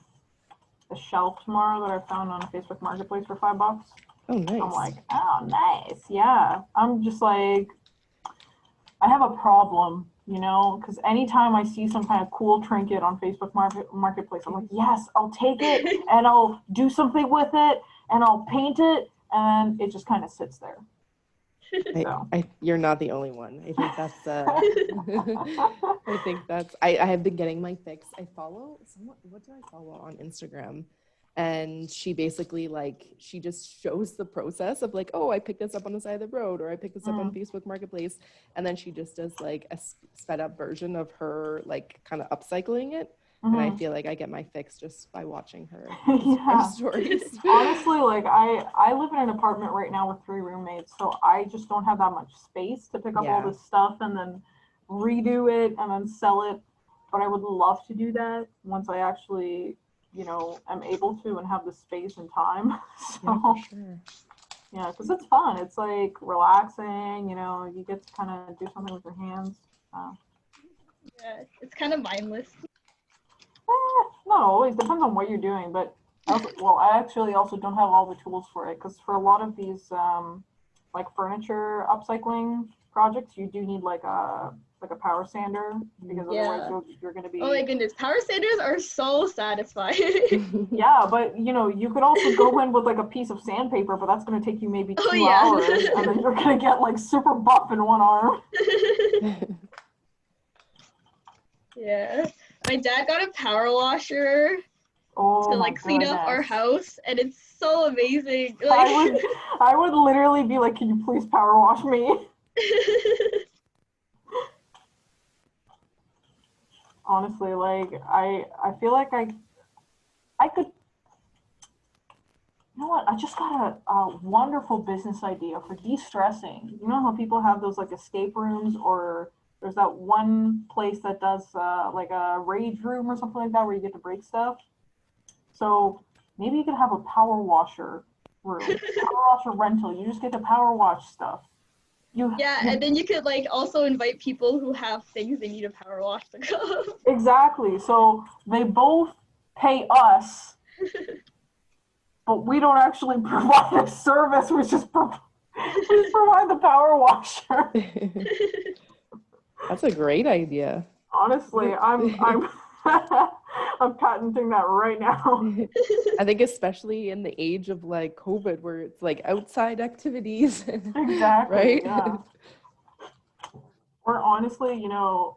shelf tomorrow that I found on Facebook Marketplace for $5. Oh, nice. I'm like, oh, nice. Yeah. I'm just like, I have a problem, you know, because anytime I see some kind of cool trinket on Facebook Marketplace, I'm like, yes, I'll take it and I'll do something with it and I'll paint it, and it just kind of sits there. You're not the only one. I think that's I have been getting my fix. I follow someone, what do I follow on Instagram? And she basically she just shows the process of like, oh, I picked this up on the side of the road, or I picked this up on Facebook Marketplace. And then she just does like a sped up version of her like kind of upcycling it. And I feel like I get my fix just by watching her Instagram stories. Honestly, like I live in an apartment right now with 3 roommates, so I just don't have that much space to pick up all this stuff and then redo it and then sell it. But I would love to do that once I actually, you know, am able to and have the space and time. So, yeah, for sure. Yeah, because it's fun. It's like relaxing, you know, you get to kind of do something with your hands. Yeah, it's kind of mindless. Not always, depends on what you're doing, but I actually also don't have all the tools for it, because for a lot of these like furniture upcycling projects, you do need like a power sander, because otherwise you're going to be. Oh my goodness, power sanders are so satisfying. Yeah, but you could also go in with like a piece of sandpaper, but that's going to take you maybe 2 hours, and then you're going to get like super buff in one arm. Yeah, my dad got a power washer to like clean up our house, and it's so amazing. Like I would literally be like, can you please power wash me? Honestly, like I feel like I could. You know what? I just got a wonderful business idea for de-stressing. You know how people have those like escape rooms, or there's that one place that does like a rage room or something like that where you get to break stuff. So maybe you could have a power washer room, power washer rental. You just get to power wash stuff. And then you could like also invite people who have things they need a power wash to come. Exactly. So they both pay us, but we don't actually provide a service. We just provide the power washer. That's a great idea. Honestly, I'm I'm patenting that right now. I think especially in the age of like COVID, where it's like outside activities. Exactly. Right? Yeah. Or honestly, you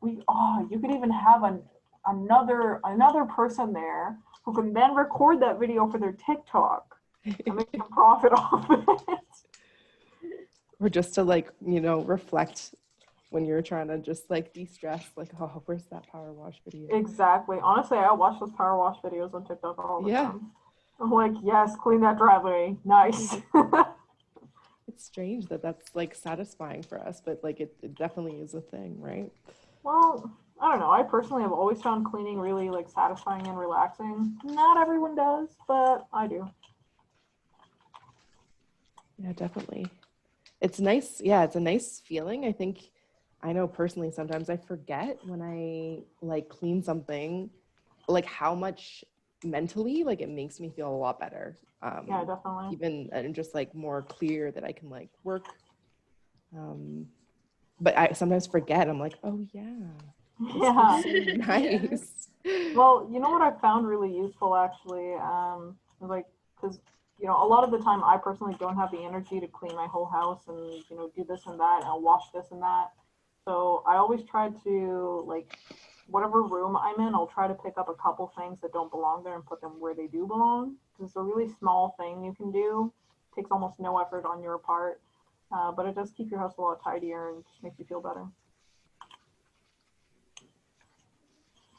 could even have another person there who can then record that video for their TikTok and they can profit off it. Or just to like, reflect when you're trying to just like de-stress, like, oh, where's that power wash video? Exactly. Honestly, I watch those power wash videos on TikTok all the time. I'm like, yes, clean that driveway. Nice. It's strange that that's like satisfying for us, but like it definitely is a thing, right? Well, I don't know. I personally have always found cleaning really like satisfying and relaxing. Not everyone does, but I do. Yeah, definitely. It's nice. Yeah, it's a nice feeling. I know personally sometimes I forget when I like clean something, like how much mentally like it makes me feel a lot better. Yeah, definitely. Even and just like more clear that I can like work. But I sometimes forget. I'm like, oh yeah. Yeah. So nice. Well, you know what I found really useful actually, like, because a lot of the time I personally don't have the energy to clean my whole house and do this and that and wash this and that. So I always try to, like, whatever room I'm in, I'll try to pick up a couple things that don't belong there and put them where they do belong. Because it's a really small thing you can do. It takes almost no effort on your part, but it does keep your house a lot tidier and just makes you feel better.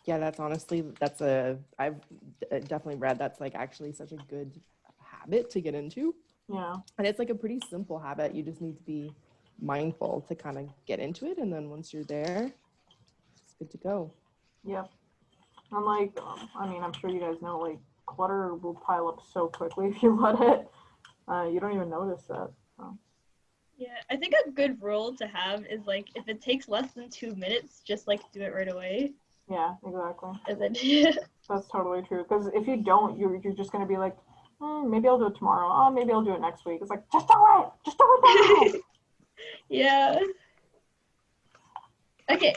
Yeah, I've definitely read that's like actually such a good habit to get into. Yeah. And it's like a pretty simple habit. You just need to be mindful to kind of get into it. And then once you're there, it's good to go. Yep. And like, I'm sure you guys know, like, clutter will pile up so quickly if you let it. You don't even notice that. So. Yeah, I think a good rule to have is like if it takes less than 2 minutes, just like do it right away. Yeah, exactly. And then That's totally true. Because if you don't, you're just gonna be like, maybe I'll do it tomorrow. Oh, maybe I'll do it next week. It's like, just do it. Just do it now. Yeah. Okay.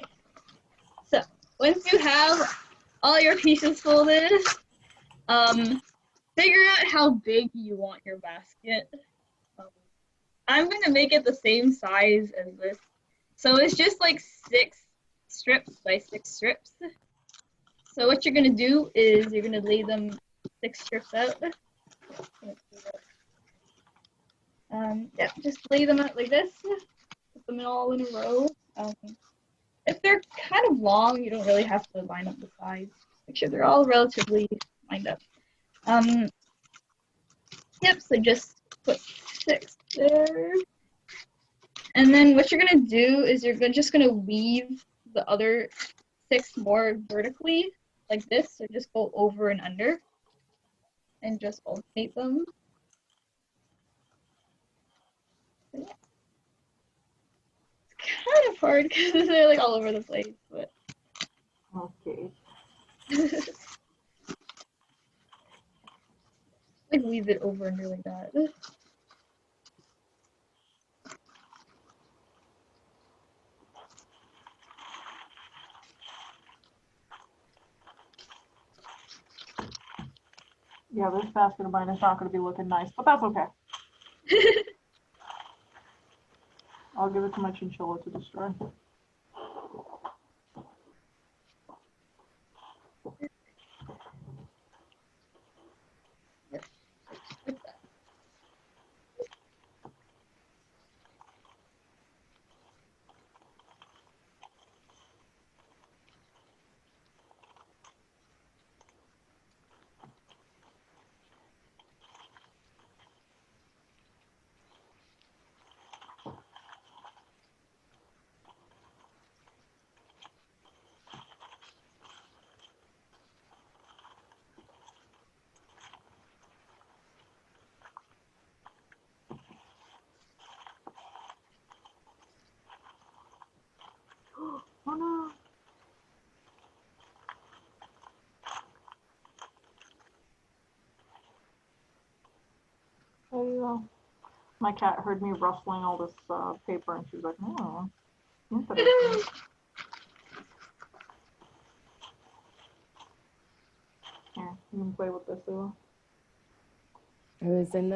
So once you have all your pieces folded, figure out how big you want your basket. I'm gonna make it the same size as this. So it's just like 6 strips by 6 strips. So what you're gonna do is you're gonna lay them 6 strips out. Just lay them out like this. Put them all in a row. If they're kind of long, you don't really have to line up the sides. Make sure they're all relatively lined up. So just put 6 there. And then what you're gonna do is you're just gonna weave the other 6 more vertically, like this. So just go over and under, and just alternate them. It's kind of hard because they're like all over the place, but Okay. like weave it over under like that. Yeah, this basket of mine is not going to be looking nice, but that's okay. I'll give it to my chinchilla to destroy. Oh no. There you go. My cat heard me rustling all this paper and she was like, oh, interesting. Here, you can play with this, Lila. I was in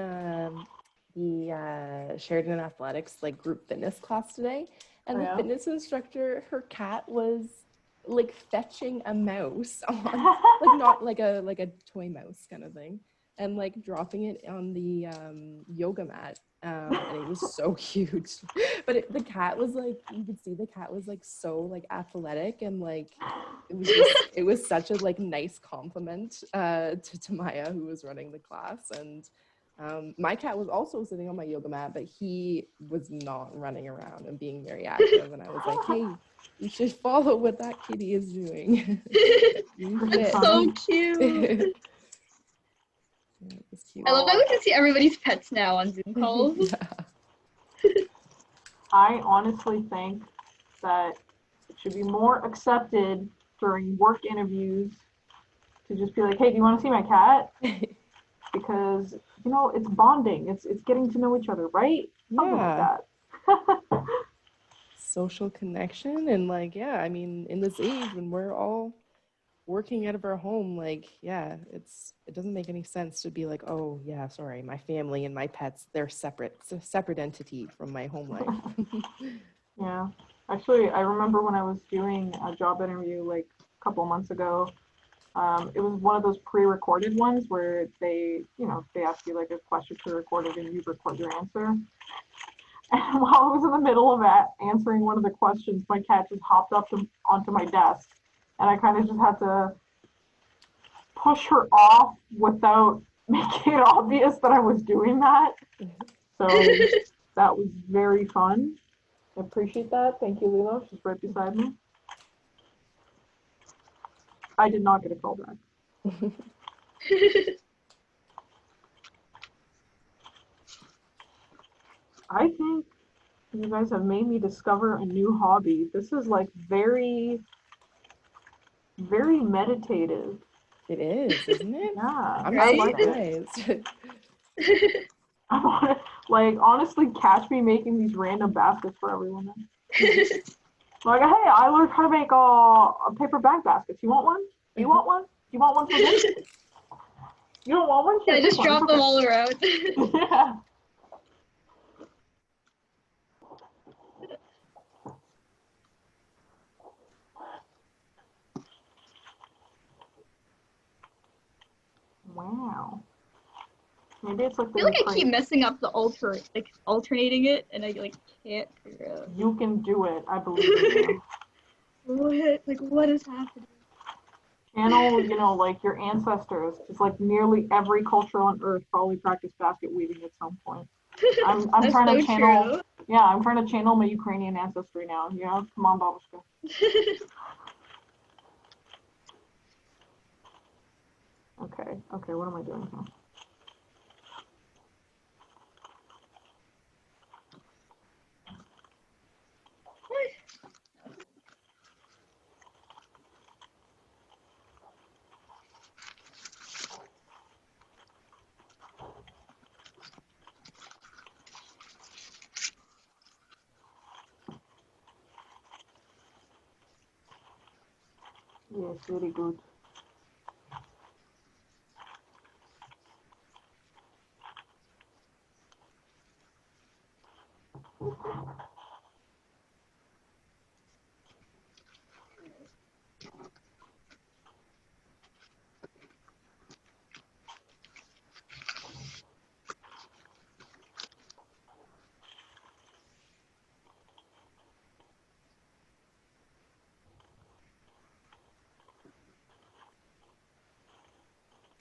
the Sheridan Athletics like group fitness class today, and the fitness instructor, her cat was like fetching a mouse on like not like a toy mouse kind of thing, and like dropping it on the yoga mat, and it was so cute. But the cat was like, you could see the cat was like so like athletic, and like it was such a like nice compliment to Maya, who was running the class. And my cat was also sitting on my yoga mat, but he was not running around and being very active. And I was like, hey, you should follow what that kitty is doing. So cute. Yeah, it was cute. I love that we can see everybody's pets now on Zoom calls. Yeah. I honestly think that it should be more accepted during work interviews to just be like, hey, do you want to see my cat? Because, you know, it's bonding. It's getting to know each other, right? Something like that. Social connection. And like, yeah, I mean, in this age when we're all working out of our home, like, yeah, it doesn't make any sense to be like, oh yeah, sorry, my family and my pets, they're separate. It's a separate entity from my home life. Yeah. Actually, I remember when I was doing a job interview like a couple of months ago, it was one of those pre-recorded ones where they ask you like a question pre-recorded and you record your answer. And while I was in the middle of answering one of the questions, my cat just hopped up onto my desk, and I kind of just had to push her off without making it obvious that I was doing that. So that was very fun. I appreciate that. Thank you, Lilo. She's right beside me. I did not get a call back. I think you guys have made me discover a new hobby. This is like very, very meditative. It is, isn't it? Yeah. I'm surprised. Like, honestly, catch me making these random baskets for everyone. Like, hey, I learned how to make a paper bag baskets. You want one? You want one? You want one for this? You don't want one? Yeah, just drop them all around. Yeah. Wow. Maybe it's like I feel like I keep messing up the alternating it, and I like can't figure out. You can do it. I believe in you. What? Like, what is happening? Channel, like your ancestors. It's like nearly every culture on Earth probably practiced basket weaving at some point. I'm trying to channel. True. Yeah, I'm trying to channel my Ukrainian ancestry now. Come on, Babushka. Okay. What am I doing here? Yes, very good.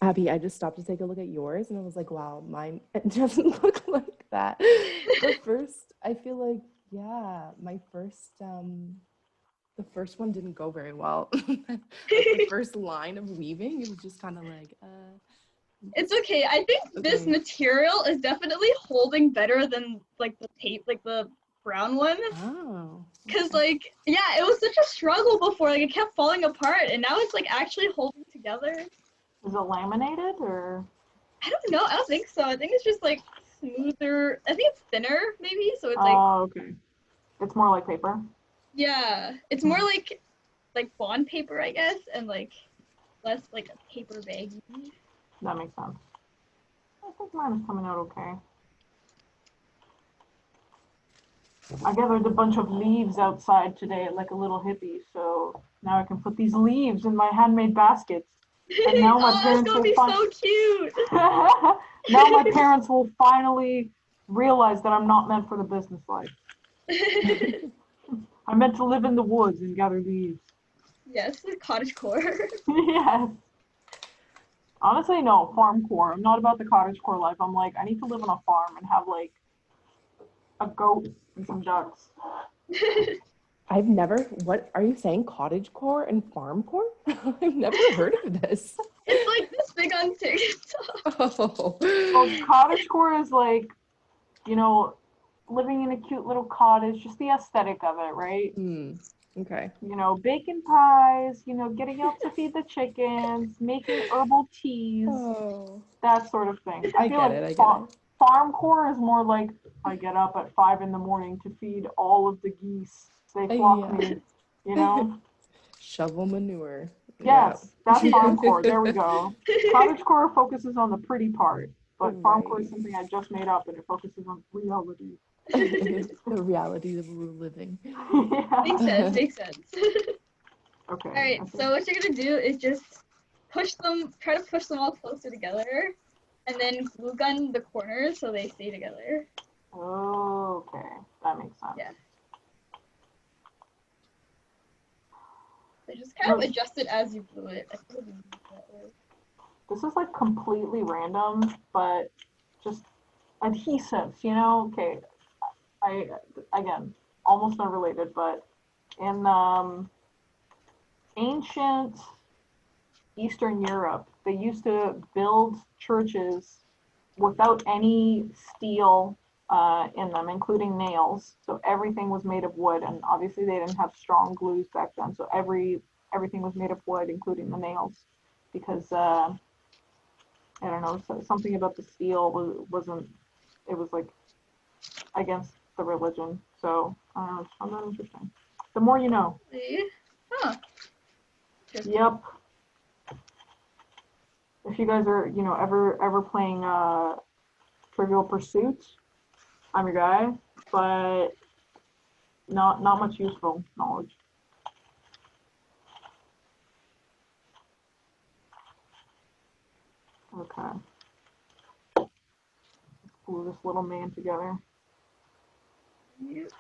Abby, I just stopped to take a look at yours and I was like, wow, mine doesn't look like that. The first, I feel like, yeah, my first, the first one didn't go very well. Like the first line of weaving, it was just kind of like, It's okay. I think this Okay. material is definitely holding better than like the tape, like the brown one. Oh. Cause Okay. like, yeah, it was such a struggle before. Like it kept falling apart, and now it's like actually holding together. Is it laminated or? I don't know. I don't think so. I think it's just like smoother. I think it's thinner, maybe. So it's like, Oh, okay. It's more like paper. yeah, it's more like bond paper, I guess, and like less like a paper baggy. That makes sense. I think mine is coming out okay. I gathered a bunch of leaves outside today, like a little hippie, so now I can put these leaves in my handmade baskets. And now my Oh, that's parents gonna will be so cute. now my parents will finally realize that I'm not meant for the business life. I'm meant to live in the woods and gather leaves. Yes, cottagecore. Yes. Honestly, no, farm core. I'm not about the cottagecore life. I'm like, I need to live on a farm and have like a goat and some ducks. I've never, what are you saying? Cottage core and farm core? I've never heard of this. It's like this big on TikTok. Oh. Well, cottagecore is like, you know, living in a cute little cottage, just the aesthetic of it, right? Okay. You know, baking pies, you know, getting out to feed the chickens, making herbal teas, Oh. that sort of thing. I feel get like it. I get it. farm core is more like I get up at 5 in the morning to feed all of the geese. They flock me, you know? Shovel manure. Yes, that's farm core. Yeah. There we go. Cottage core focuses on the pretty part, but farm core is Right. something I just made up and it focuses on reality. The reality that we're living. Yeah. Makes sense. Makes sense. Okay. All right. So what you're gonna do is just try to push them all closer together, and then glue gun the corners so they stay together. Okay, that makes sense. Yeah. So just kind of adjust it as you glue it. I feel like that way. This is like completely random, but just adhesives, you know? Okay, I again, almost unrelated, but in ancient Eastern Europe, they used to build churches without any steel in them, including nails. So everything was made of wood, and obviously they didn't have strong glues back then. So everything was made of wood, including the nails, because I don't know, something about the steel wasn't. It was like against the religion. So I don't know. It's not interesting. The more you know. Huh. Yep. If you guys are, you know, ever playing Trivial Pursuit, I'm your guy, but not much useful knowledge. Okay. Let's glue this little man together. Yep.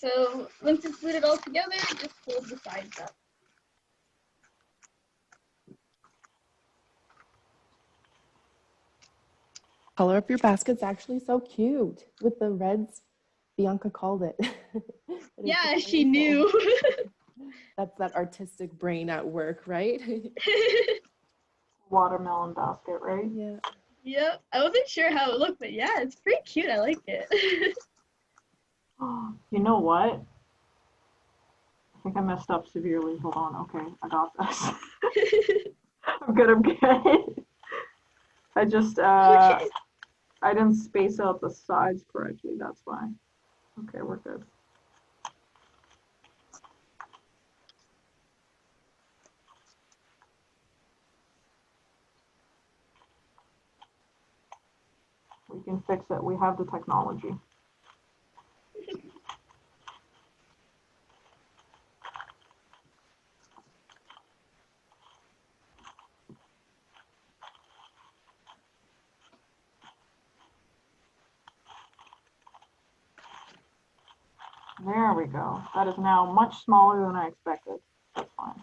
So once it's glued it all together, just fold the sides up. Color up your basket's actually so cute with the reds. Bianca called it. Yeah, she knew. That's that artistic brain at work, right? Watermelon basket, right? Yeah. Yep. I wasn't sure how it looked, but yeah, it's pretty cute. I like it. You know what? I think I messed up severely. Hold on. Okay, I got this. I'm good. I just Okay. I didn't space out the sides correctly. That's why. Okay, we're good. We can fix it. We have the technology. There we go. That is now much smaller than I expected. That's fine.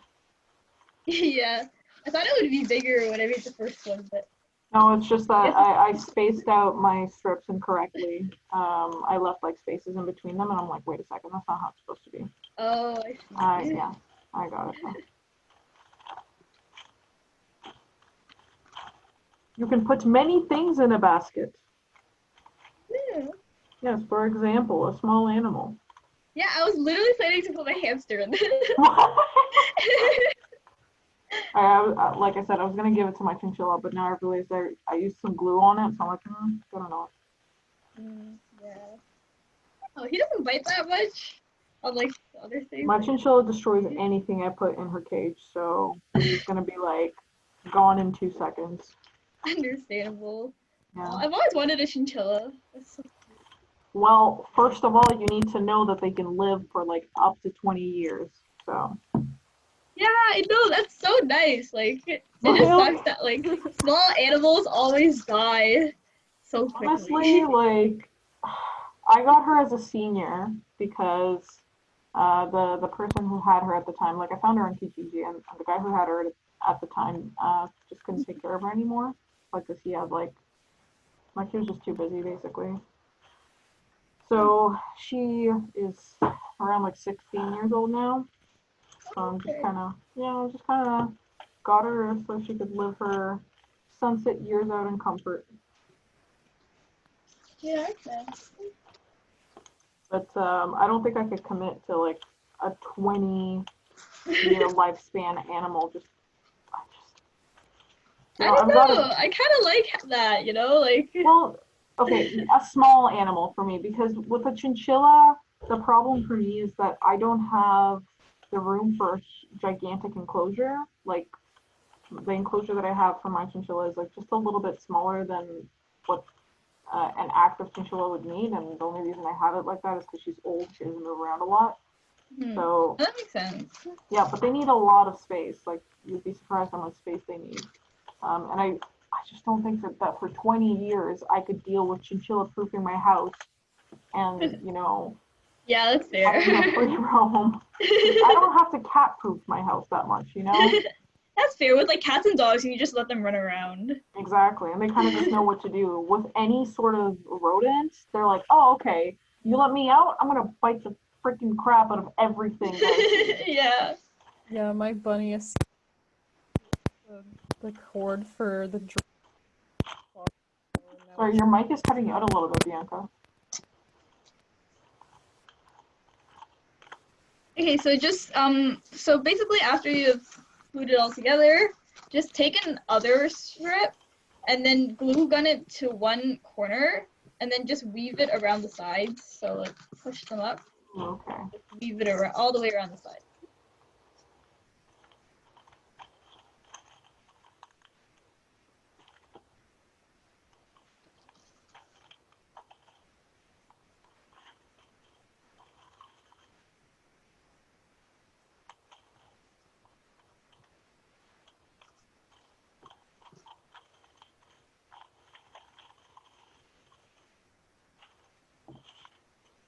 Yeah. I thought it would be bigger when I made the first one, but No, it's just that I spaced out my strips incorrectly. I left like spaces in between them, and I'm like, wait a second, that's not how it's supposed to be. oh, I see. Yeah, I got it. Now. You can put many things in a basket. Yeah. Yes, for example, a small animal. Yeah, I was literally planning to put my hamster in this. Like I said, I was gonna give it to my chinchilla, but now I realized I used some glue on it, so I'm like, I don't know. Yeah. Oh, he doesn't bite that much. Unlike other things. My chinchilla destroys anything I put in her cage, so she's gonna be like gone in 2 seconds. Understandable. Yeah. Oh, I've always wanted a chinchilla. That's so cute. Well, first of all, you need to know that they can live for like up to 20 years. So. Yeah, I know. That's so nice. Like, it just sucks that like small animals always die so quickly. Honestly, like, I got her as a senior because the person who had her at the time, like, I found her on Kijiji, and the guy who had her at the time just couldn't take care of her anymore, like, cause he had like he was just too busy basically. So she is around like 16 years old now. So I'm just kind of got her so she could live her sunset years out in comfort. Yeah, okay. But I don't think I could commit to like a 20-year lifespan animal. I don't know. I kind of like that, like. Well, okay, a small animal for me, because with a chinchilla, the problem for me is that I don't have the room for a gigantic enclosure. Like, the enclosure that I have for my chinchilla is like just a little bit smaller than what an active chinchilla would need, and the only reason I have it like that is because she's old. She doesn't move around a lot. So that makes sense. Yeah, but they need a lot of space. Like, you'd be surprised how much space they need. And I just don't think that for 20 years I could deal with chinchilla proofing my house and, Yeah, that's fair. having a free roam. I don't have to cat proof my house that much, That's fair. With like cats and dogs, you just let them run around. Exactly, and they kind of just know what to do. With any sort of rodent, they're like, oh, okay, you let me out, I'm gonna bite the freaking crap out of everything. Yeah. Yeah, my bunny is the cord for the Sorry, your mic is cutting out a little bit, Bianca. Okay, so just so basically after you've glued it all together, just take an other strip and then glue gun it to one corner and then just weave it around the sides. So like push them up. Okay. Just weave it around all the way around the side.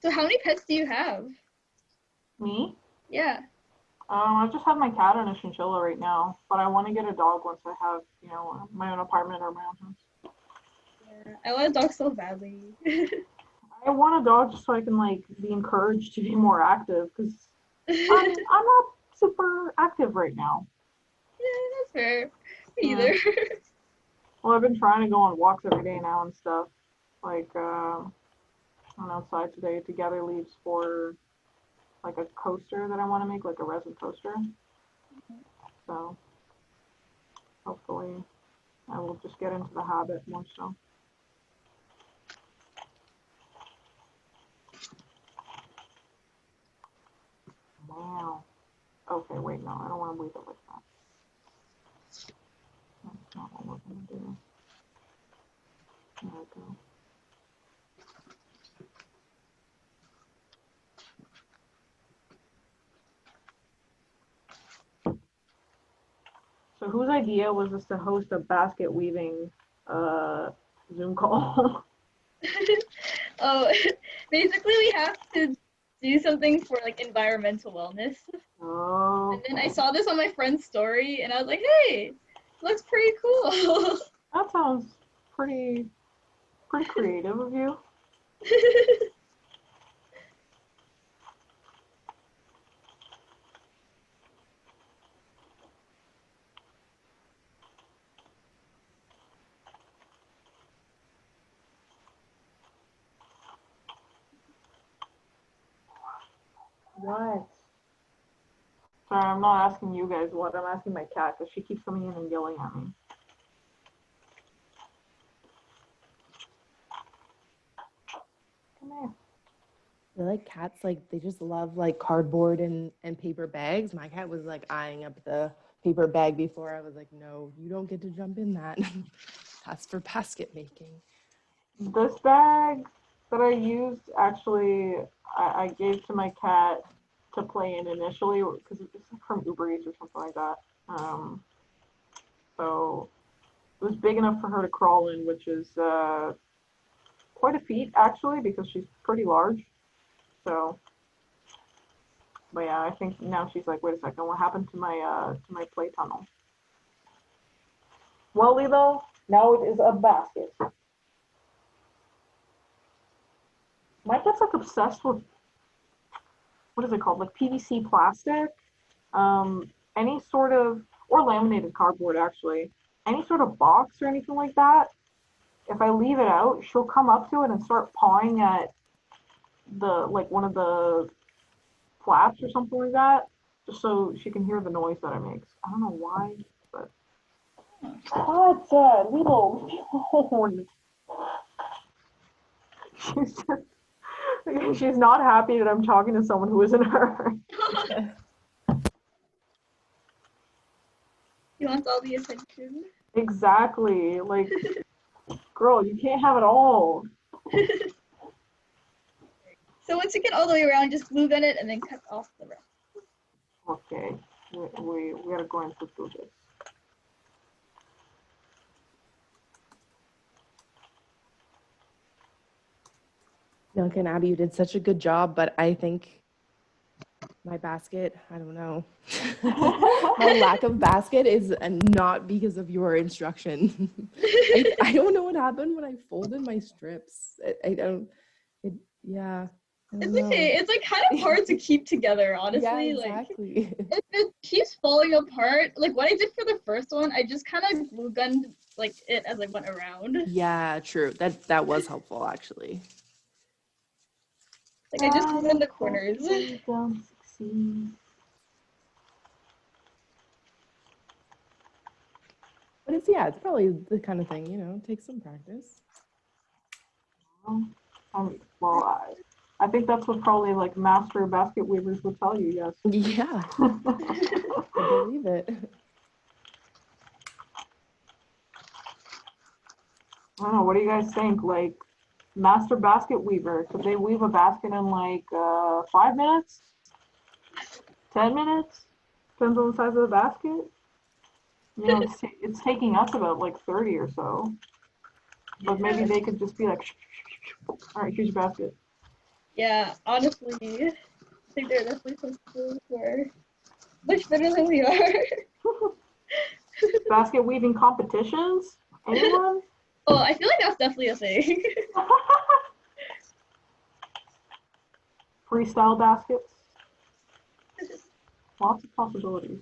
So how many pets do you have? Me? Yeah. I just have my cat and a chinchilla right now, but I want to get a dog once I have, my own apartment or my own house. Yeah. I want a dog so badly. I want a dog just so I can like be encouraged to be more active because I'm not super active right now. Yeah, that's fair. Me Yeah. either. Well, I've been trying to go on walks every day now and stuff. Like, went outside today to gather leaves for like a coaster that I want to make, like a resin coaster. So hopefully I will just get into the habit more so. Wow. Okay, wait, no, I don't want to leave it like that. That's not what we're going to do. There we go. So whose idea was this to host a basket weaving Zoom call? Oh, basically we have to do something for like environmental wellness. Oh. And then I saw this on my friend's story and I was like, hey, looks pretty cool. That sounds pretty creative of you. What? Sorry, I'm not asking you guys what. I'm asking my cat because she keeps coming in and yelling at me. Come here. They're like cats, like they just love like cardboard and paper bags. My cat was like eyeing up the paper bag before. I was like, no, you don't get to jump in that. That's for basket making. This bag that I used, actually, I gave to my cat to play in initially because it's from Uber Eats or something like that. So it was big enough for her to crawl in, which is quite a feat actually because she's pretty large. So, but yeah, I think now she's like, wait a second, what happened to my play tunnel? Well, though, now it is a basket. My cat's like obsessed with, what is it called, like PVC plastic, any sort of, or laminated cardboard actually, any sort of box or anything like that. If I leave it out, she'll come up to it and start pawing at like one of the flaps or something like that, just so she can hear the noise that it makes. I don't know why, but. What? Leave alone. She's just, she's not happy that I'm talking to someone who isn't her. He wants all the attention. Exactly. Like, girl, you can't have it all. So once you get all the way around, just glue gun it and then cut off the rest. Okay, we gotta go and do this. Bianca and Abby, you did such a good job, but I think my basket, I don't know. My lack of basket is not because of your instruction. I don't know what happened when I folded my strips. Yeah. It's okay. It's like kind of hard to keep together, honestly. Yeah, exactly. Like it keeps falling apart. Like what I did for the first one, I just kind of glue gunned like it as I went around. Yeah, true. That was helpful actually. Like I just glue in the corners. Don't succeed. But it's probably the kind of thing, takes some practice. Well, I think that's what probably like master basket weavers would tell you, yes. Yeah. I believe it. I don't know, what do you guys think? Like, master basket weaver, could they weave a basket in like 5 minutes? 10 minutes? Depends on the size of the basket. It's taking us about like 30 or so. But maybe they could just be like, all right, here's your basket. Yeah, honestly. think there are definitely some schools who are much better than we are. Basket weaving competitions? Anyone? Oh, I feel like that's definitely a thing. Freestyle baskets? Lots of possibilities.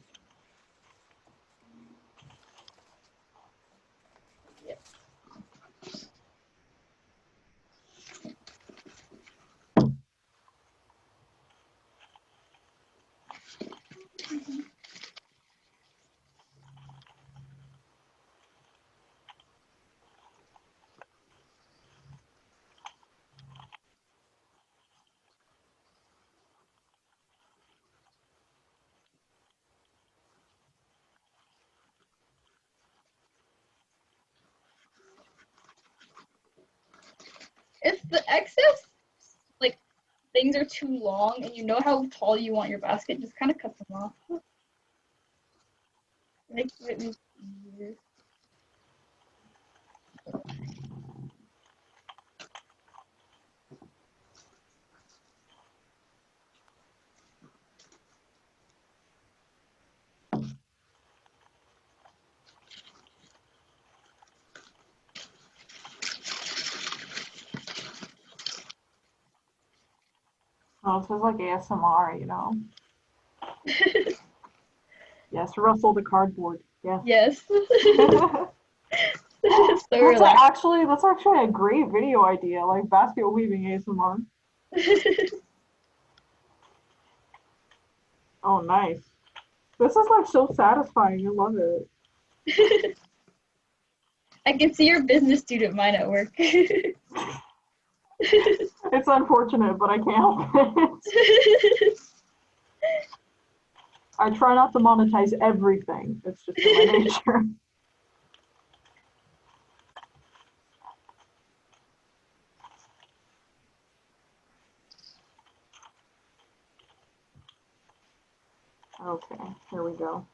If the excess like things are too long and you know how tall you want your basket, just kind of cut them off. Makes it easier. Oh, it says like ASMR, you know. Yes, rustle the cardboard. Yes. Yes. So That's actually a great video idea, like basket weaving ASMR. Oh, nice. This is like so satisfying. I love it. I can see your business student mind at work. It's unfortunate, but I can't help it. I try not to monetize everything. It's just in my nature. Okay, here we go.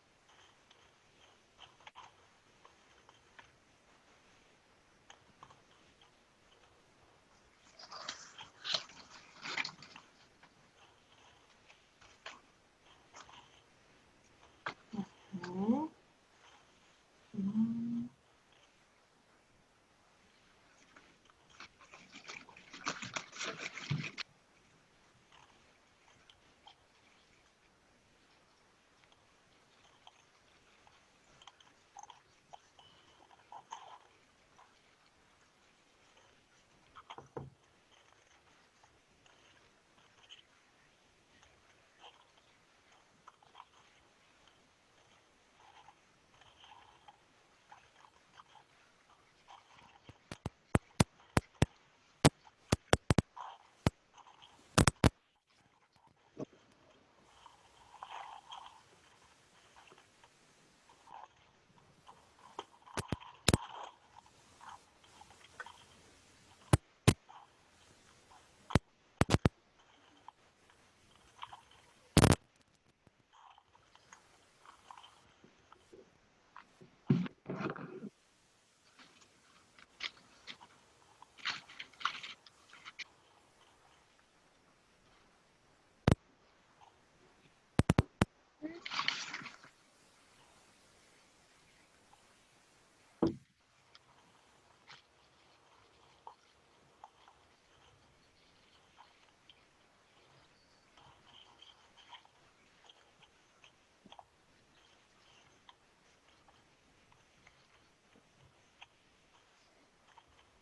Okay.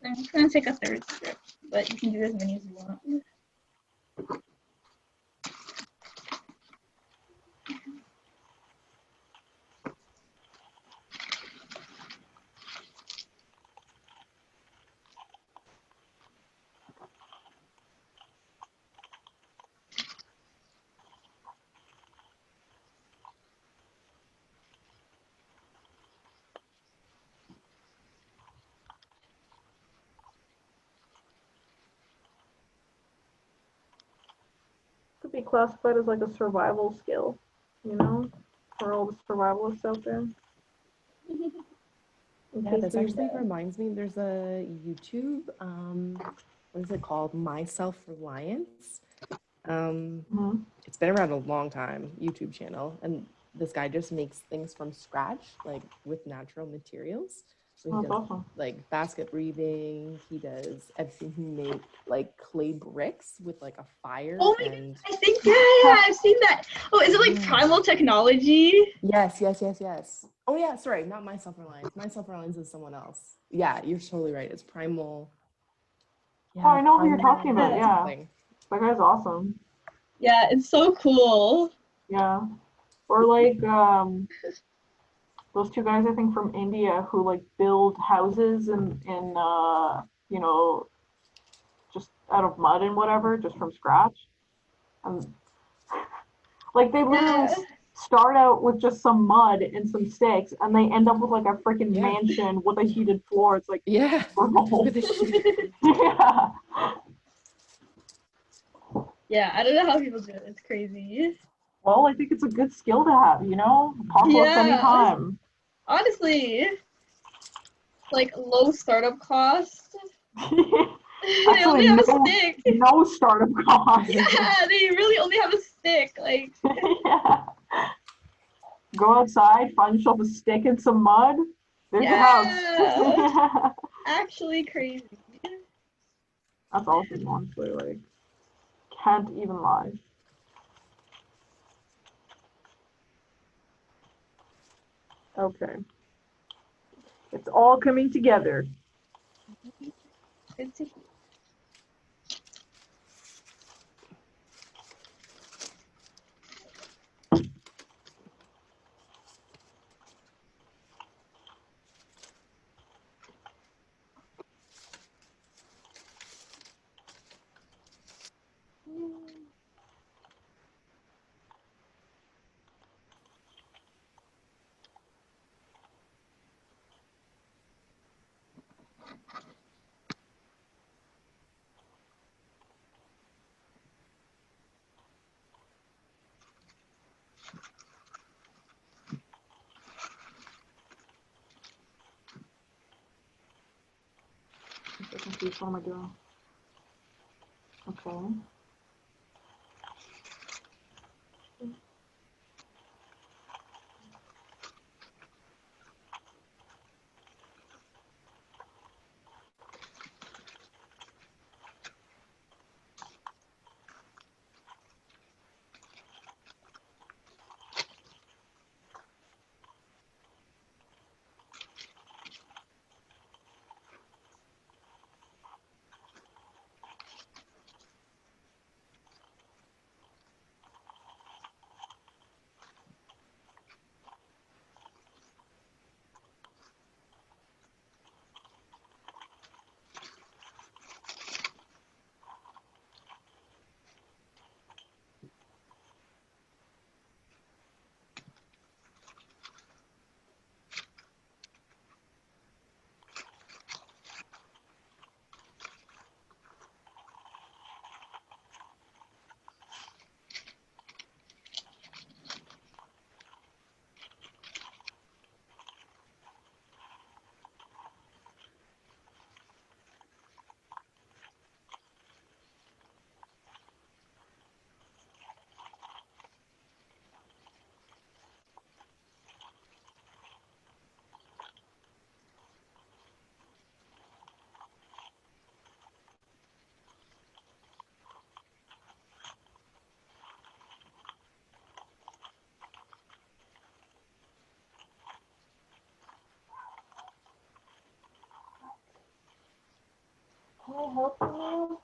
I'm just gonna take a third strip, but you can do as many as you want. Could be classified as like a survival skill, you know, for all the survivalists out there. Yeah, this actually reminds me, there's a YouTube, what is it called? My Self-Reliance. It's been around a long time, YouTube channel, and this guy just makes things from scratch, like with natural materials. So he does awesome. like basket weaving. I've seen him make like clay bricks with like a fire. Oh my and God, I think yeah, I've seen that. Oh, is it like Primal Technology? Yes. Oh yeah, sorry, not My Self-Reliance. My Self-Reliance is someone else. Yeah, you're totally right. It's Primal. Yeah, Oh, I know who you're talking about. Primal Yeah, something. that guy's awesome. Yeah, it's so cool. Yeah, or like those two guys I think from India who like build houses in you know, just out of mud and whatever, just from scratch. And like they literally start out with just some mud and some sticks, and they end up with like a freaking mansion with a heated floor. It's like Yeah. With a heated yeah. Yeah, I don't know how people do it. It's crazy. Well, I think it's a good skill to have, you know? Apocalypse anytime. Honestly, like low startup cost. They Actually, only have a stick. no startup cost. Yeah, they really only have a stick. Like, yeah. Go outside, find yourself a stick and some mud. There's your house. actually crazy. That's awesome, honestly. Like, can't even lie. Okay. It's all coming together. Good to hear. I'm so confused. What am I doing? Okay. Can I help you?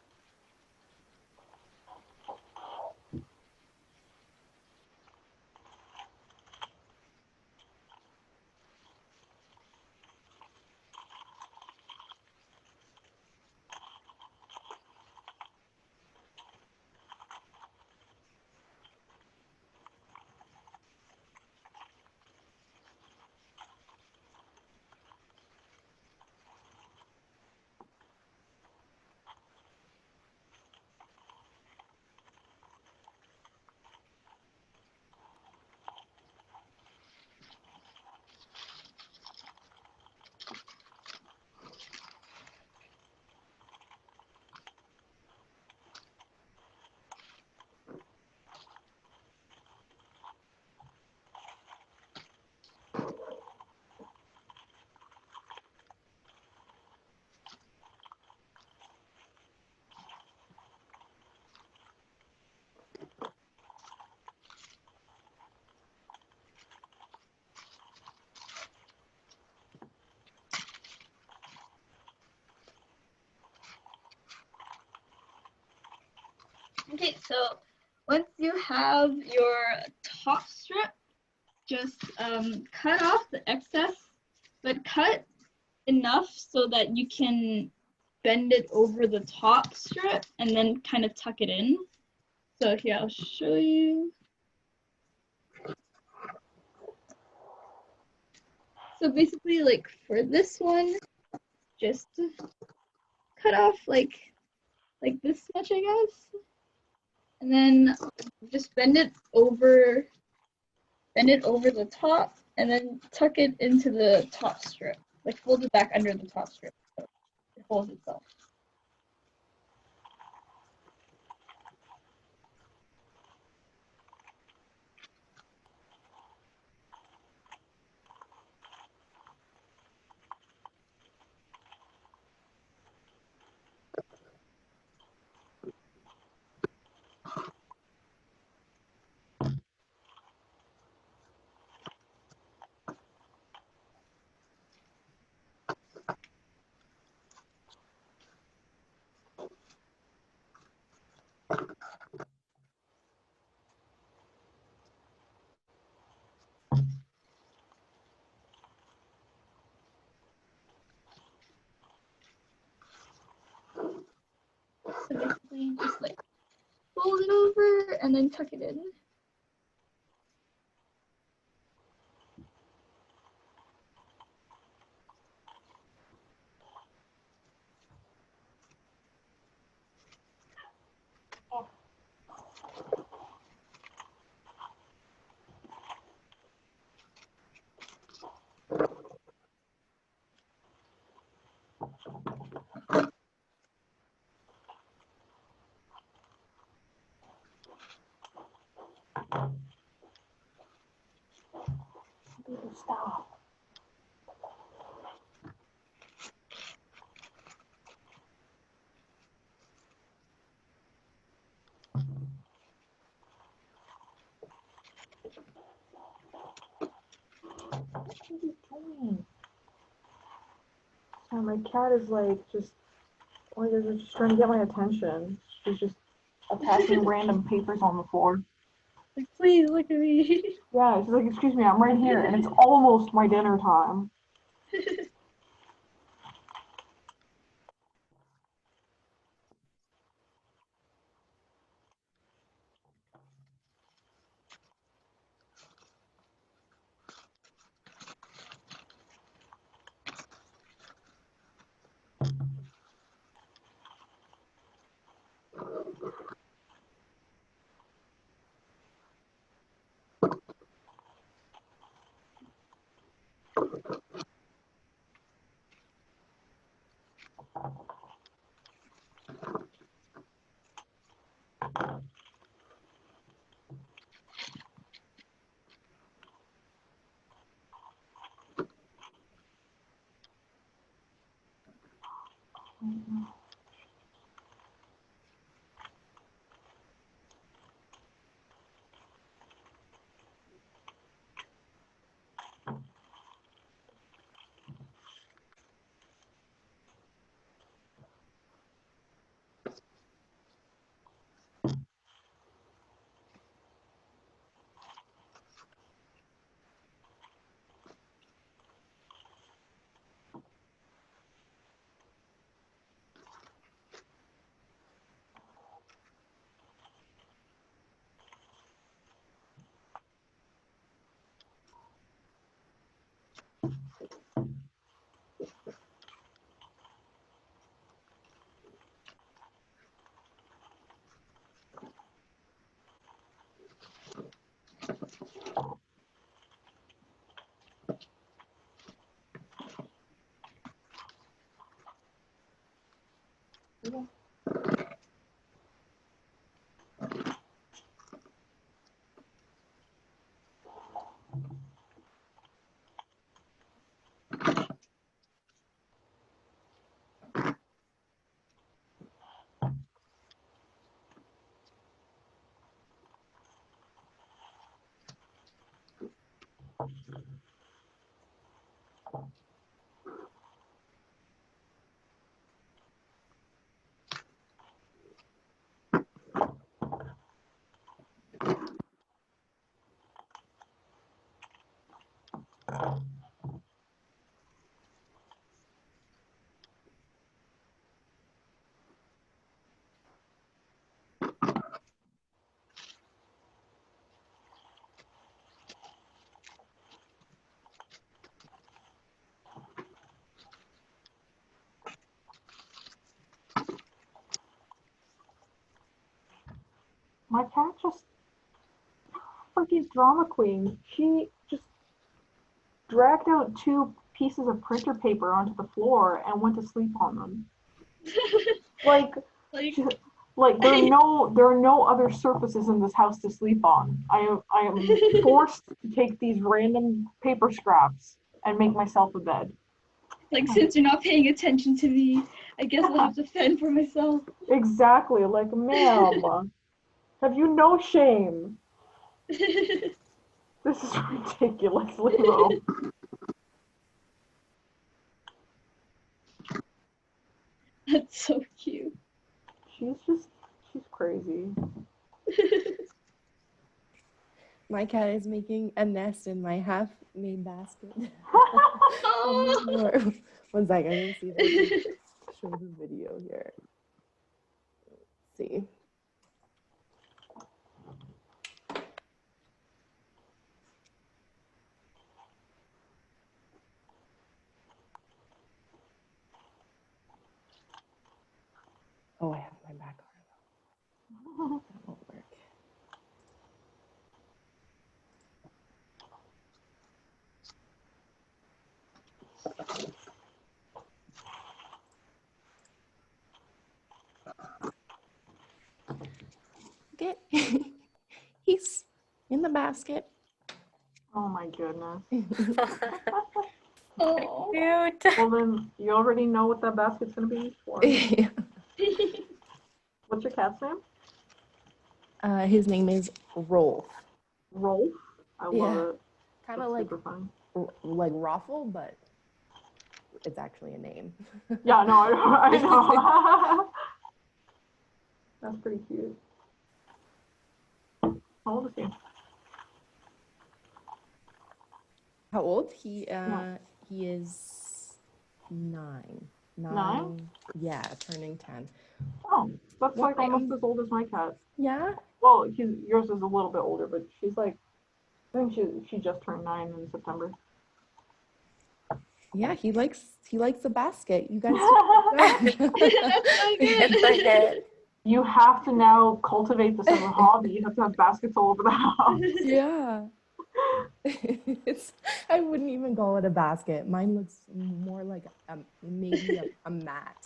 Okay, so once you have your top strip, just cut off the excess, but cut enough so that you can bend it over the top strip and then kind of tuck it in. So here, I'll show you. So basically, like for this one, just cut off like this much, I guess. And then just bend it over the top and then tuck it into the top strip. Like fold it back under the top strip so it holds itself. So basically just like fold it over and then tuck it in. Stop. What are you doing? So my cat is like just trying to get my attention. She's just attacking random papers on the floor. Like, please look at me. Yeah, she's like, excuse me, I'm right here, and it's almost my dinner time. My cat just freaking drama queen. She just dragged out 2 pieces of printer paper onto the floor and went to sleep on them. Like, Like, like there are no other surfaces in this house to sleep on. I am forced to take these random paper scraps and make myself a bed. like since you're not paying attention to me, I guess I'll have to fend for myself. Exactly, like, ma'am, have you no shame? This is ridiculous, Lilo. That's so cute. She's crazy. My cat is making a nest in my half-made basket. Oh. One second, I'm gonna see if I can show the video here. Let's see. Oh, I have my back arm. That won't work. Okay. He's in the basket. Oh my goodness. Oh. Cute. Well then, you already know what that basket's gonna be used for. Yeah. What's your cat's name? His name is Rolf. Rolf? I love Yeah. it. Kind That's of like super fun. like Raffle, but it's actually a name. Yeah, no, I know. That's pretty cute. How old is he? How old? He Yeah. he is 9. 9? Yeah, turning 10. Oh, that's What like I almost as old as my cat. Yeah. Well, yours is a little bit older, but she's like, I think she just turned 9 in September. Yeah, he likes the basket. You guys That's so good. You have to now cultivate this as a hobby. You have to have baskets all over the house. Yeah. I wouldn't even call it a basket. Mine looks more like maybe a mat.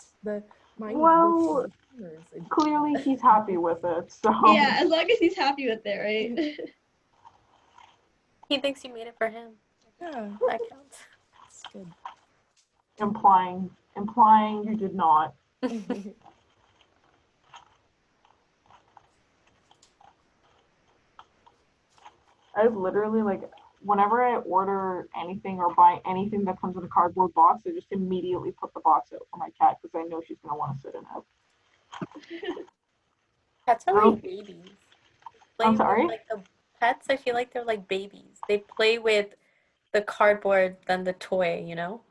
Well, clearly he's happy with it. So Yeah, as long as he's happy with it, right? He thinks you made it for him. Yeah, That counts. that's good. implying you did not. I've literally, like, whenever I order anything or buy anything that comes in a cardboard box, I just immediately put the box out for my cat because I know she's gonna want to sit in it. Pets are like babies. Play I'm sorry? With, like the pets, I feel like they're like babies. They play with the cardboard than the toy, you know?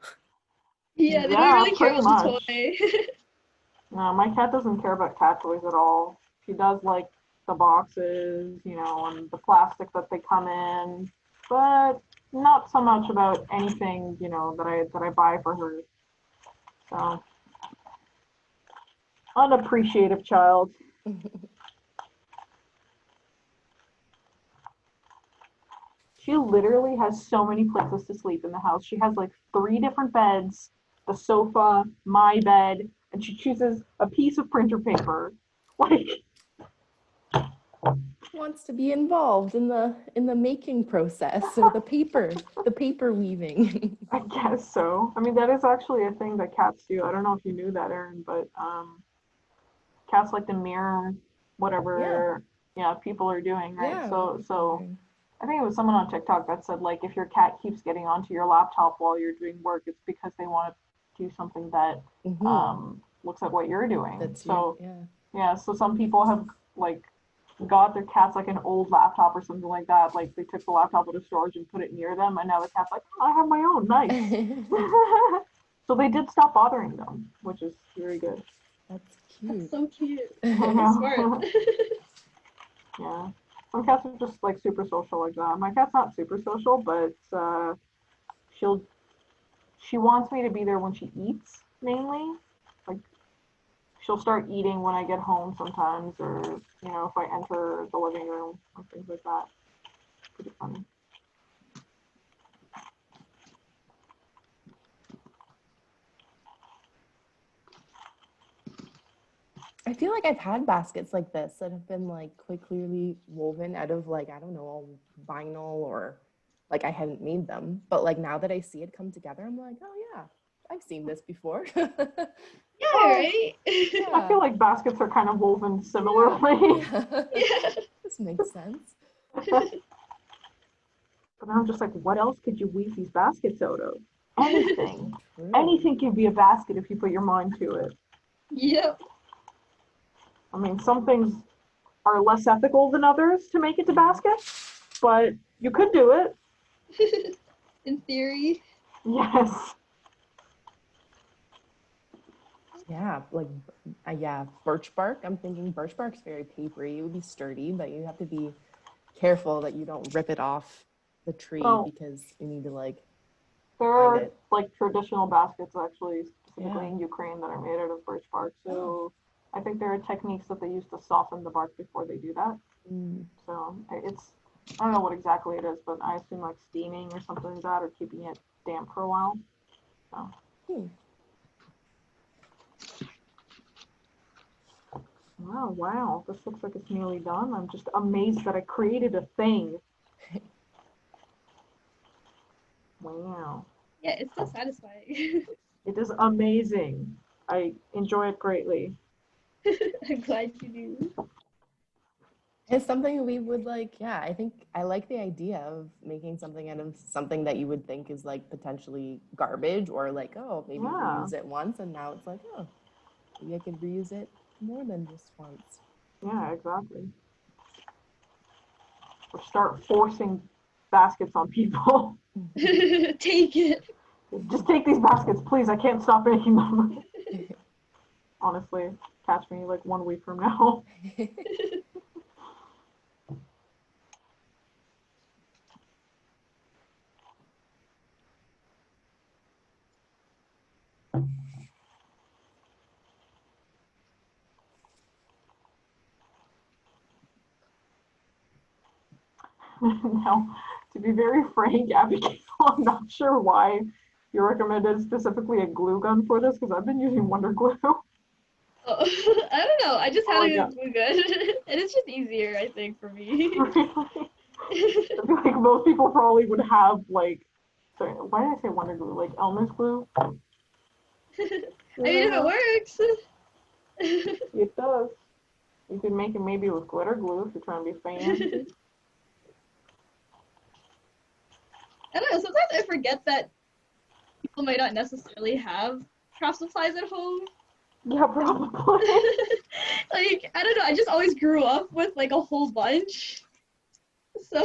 Yeah, they don't really care pretty about much. the toy. No, my cat doesn't care about cat toys at all. She does like the boxes, and the plastic that they come in, but not so much about anything, that I buy for her. So, unappreciative child. She literally has so many places to sleep in the house. She has like 3 different beds, the sofa, my bed, and she chooses a piece of printer paper. Like, Wants to be involved in the making process or the paper weaving. I guess so. I mean, that is actually a thing that cats do. I don't know if you knew that, Erin, but cats like to mirror whatever people are doing, right? Yeah. So I think it was someone on TikTok that said, like, if your cat keeps getting onto your laptop while you're doing work, it's because they want to do something that looks like what you're doing. That's so yeah. yeah, so some people have like got their cat's like an old laptop or something like that. Like they took the laptop out of storage and put it near them, and now the cat's like, oh, I have my own, nice. So they did stop bothering them, which is very good. That's cute. That's so cute. Smart. Yeah. Some cats are just like super social like that. My cat's not super social, but she wants me to be there when she eats mainly. Like she'll start eating when I get home sometimes, or if I enter the living room or things like that. Pretty funny. I feel like I've had baskets like this that have been like quite clearly woven out of like, I don't know, vinyl, or like I hadn't made them. But like now that I see it come together, I'm like, oh yeah, I've seen this before. Yeah, right? Yeah. I feel like baskets are kind of woven similarly. Yeah. This makes sense. But I'm just like, what else could you weave these baskets out of? Anything. True. Anything could be a basket if you put your mind to it. Yep. I mean, some things are less ethical than others to make into baskets, but you could do it. In theory. Yes. Yeah, like, yeah, birch bark. I'm thinking birch bark's very papery. It would be sturdy, but you have to be careful that you don't rip it off the tree because you need to like there find are it. like traditional baskets actually specifically Yeah. in Ukraine that are made out of birch bark. So I think there are techniques that they use to soften the bark before they do that. So it's, I don't know what exactly it is, but I assume like steaming or something like that, or keeping it damp for a while. So. Oh, wow, this looks like it's nearly done. I'm just amazed that I created a thing. Wow. Yeah, it's so satisfying. It is amazing. I enjoy it greatly. I'm glad you do. It's something we would like, yeah, I think I like the idea of making something out of something that you would think is like potentially garbage, or like, oh, maybe reuse it once, and now it's like, oh, maybe I could reuse it more than just once. Yeah, exactly. Or start forcing baskets on people. Take it. Just take these baskets, please. I can't stop making them. Honestly, catch me like 1 week from now. Now, to be very frank, Abigail, I'm not sure why you recommended specifically a glue gun for this, because I've been using Wonder Glue. Oh, I don't know. I just had a yeah. glue gun. And it's just easier, I think, for me. Really? I feel like most people probably would have like, sorry, why did I say Wonder Glue? Like Elmer's glue? I mean, if it works. It does. You could make it maybe with glitter glue if you're trying to be fancy. I don't know, sometimes I forget that people might not necessarily have craft supplies at home. Yeah, probably. Like, I don't know, I just always grew up with like a whole bunch. So.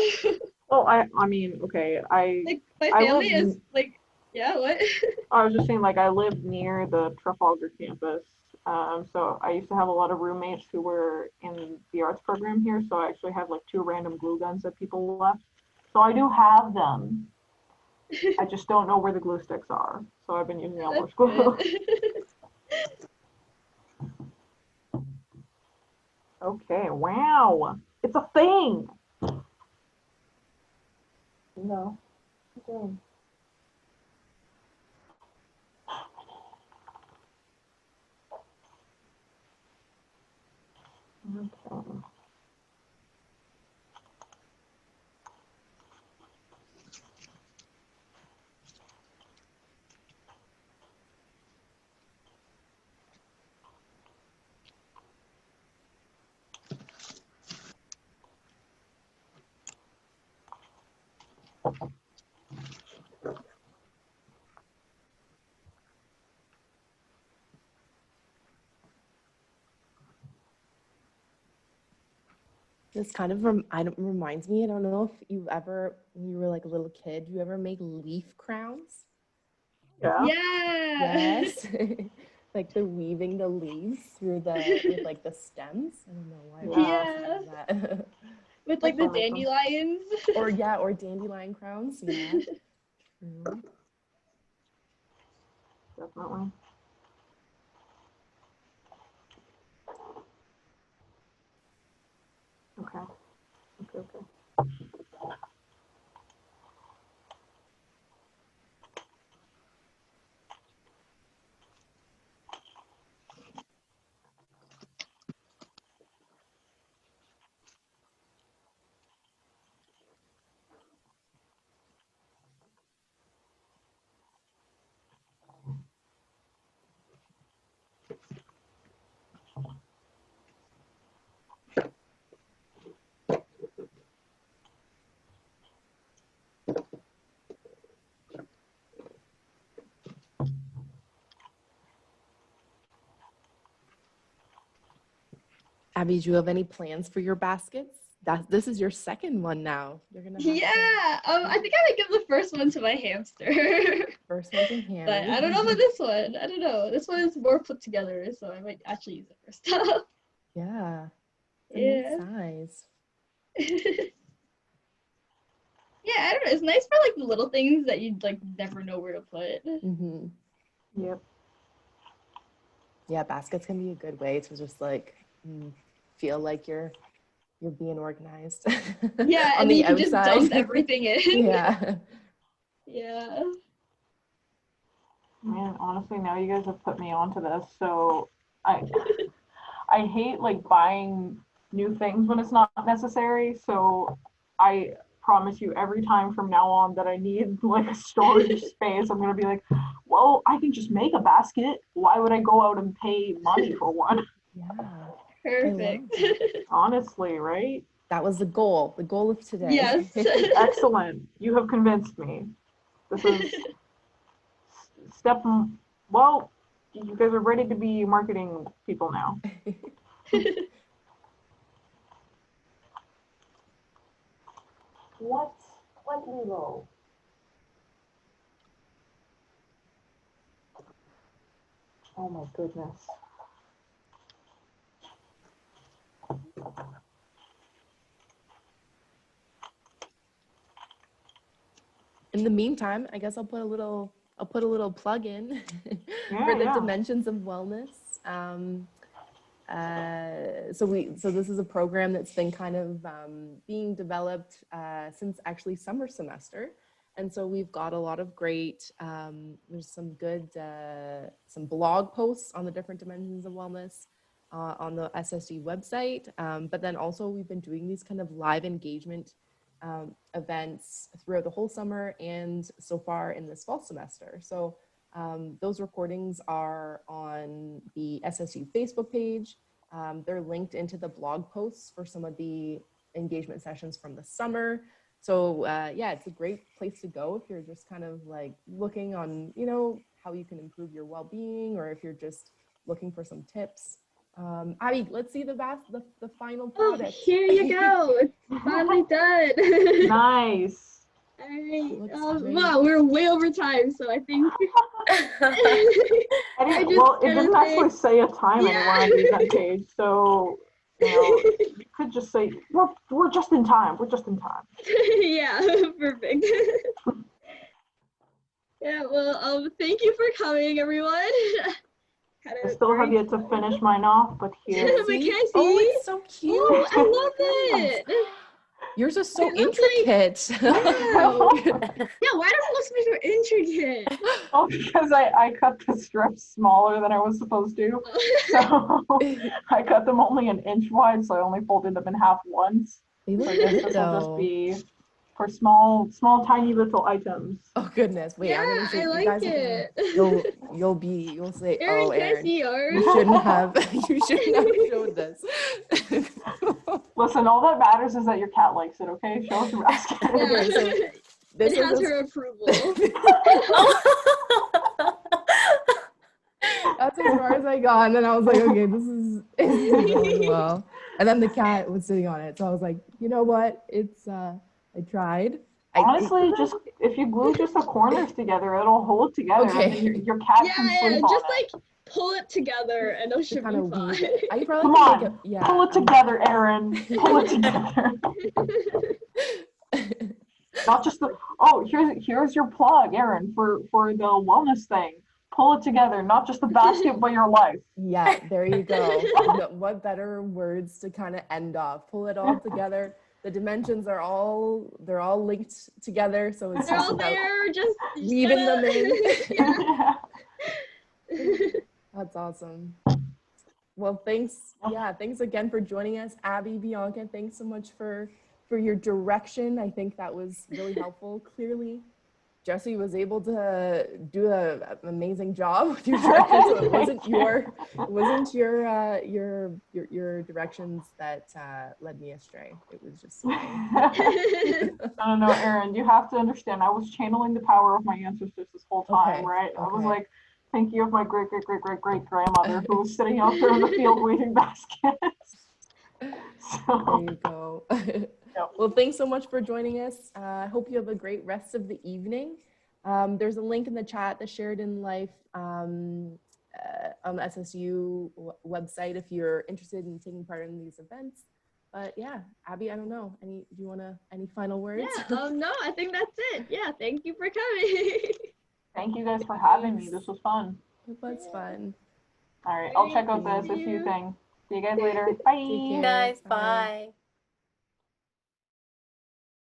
Well, I mean, okay, like my family is like, yeah, what? I was just saying, like, I lived near the Trafalgar campus. So I used to have a lot of roommates who were in the arts program here. So I actually have like 2 random glue guns that people left. So I do have them. I just don't know where the glue sticks are. So I've been using Elmer's glue. Okay, wow. It's a thing. No. Okay. Okay. This kind of reminds me, I don't know if you ever, when you were like a little kid, you ever make leaf crowns? Yeah. Yeah. Yes. Like the weaving the leaves through with like the stems. I don't know why. Yeah. That. With like the That's awesome. dandelions. or dandelion crowns. Yeah. True. Definitely. Okay. Abby, do you have any plans for your baskets? This is your second one now. You're gonna have Yeah. I think I would give the first one to my hamster. first one to Hammy. But I don't know about this one. I don't know. This one is more put together, so I might actually use it for stuff. Yeah. It's a Yeah. nice size. Yeah, I don't know. It's nice for like the little things that you'd like never know where to put. Mm-hmm. Yep. Yeah, baskets can be a good way to just like feel like you're being organized. Yeah, on and then the you can outside. just dump everything in. Yeah. Yeah. Man, honestly, now you guys have put me onto this. So I hate like buying new things when it's not necessary. So I promise you, every time from now on that I need like a storage space, I'm gonna be like, well, I can just make a basket. Why would I go out and pay money for one? Yeah. Perfect. Honestly, right? That was the goal of today. Yes. Excellent. You have convinced me. This is well, you guys are ready to be marketing people now. What Lilo? Oh my goodness. In the meantime, I guess I'll put a little plug in for the Dimensions of Wellness. So this is a program that's been kind of being developed since actually summer semester. And so we've got a lot of great, there's some good, some blog posts on the different dimensions of wellness on the SSD website. But then also we've been doing these kind of live engagement events throughout the whole summer and so far in this fall semester. So those recordings are on the SSU Facebook page. They're linked into the blog posts for some of the engagement sessions from the summer. So yeah, it's a great place to go if you're just kind of like looking on, you know, how you can improve your well-being, or if you're just looking for some tips. Abby, let's see the final product. Oh, here you go. It's finally done. Nice. All right. Looks Wow, we're way over time, so I think. It didn't actually say a time anywhere on the event page, so you know, you could just say we're just in time. We're just in time. Yeah, perfect. Yeah, well, thank you for coming, everyone. I still have yet to finish mine off, but here. But can I see? Oh, it's so cute. Oh, I love it. Yours is so intricate. Like, wow. Yeah, why does it look so intricate? Oh, because I cut the strips smaller than I was supposed to. So I cut them only an inch wide, so I only folded them in half once. They look So I guess good, this will just though. be for small, tiny little items. Oh goodness! Wait, Yeah, I'm gonna see. I like You guys it. you'll say, Aaron, oh, can I Aaron, see yours? you shouldn't have showed this. Listen, all that matters is that your cat likes it. Okay, show us your basket. Yeah. Okay, so this it has is her approval. That's as far as I got, and then I was like, okay, this is going well. And then the cat was sitting on it. So I was like, you know what? It's I tried. Honestly, just if you glue just the corners together, it'll hold together. Okay. And then your cat can sleep on just it. like pull it together and it should be kind of fine. weave it. I probably Come could on, make it. Yeah. pull it together, Erin. Pull it together. Not just the. Oh, here's your plug, Erin, for the wellness thing. Pull it together, not just the basket, but your life. Yeah, there you go. What better words to kind of end off? Pull it all together. The dimensions are they're all linked together, so it's They're just all about there, just weaving them in. Yeah. That's awesome. Well, thanks. Yeah, thanks again for joining us, Abby, Bianca. Thanks so much for your direction. I think that was really helpful. Clearly, Jesse was able to do an amazing job with your direction. So it wasn't your directions that led me astray. It was just I don't know, Erin. You have to understand. I was channeling the power of my ancestors this whole time, Okay, right? I was okay. like thinking of my great grandmother who was sitting out there in the field weaving baskets. There you go. Well, thanks so much for joining us. I hope you have a great rest of the evening. There's a link in the chat, the Sheridan Life on the SSU website if you're interested in taking part in these events. But yeah, Abby, I don't know. Any final words? Yeah, no, I think that's it. Yeah, thank you for coming. Thank you guys for having me. This was fun. It was fun. All right, I'll check out the SSU thing. See you guys later. Bye. Take care. Guys, Bye. bye.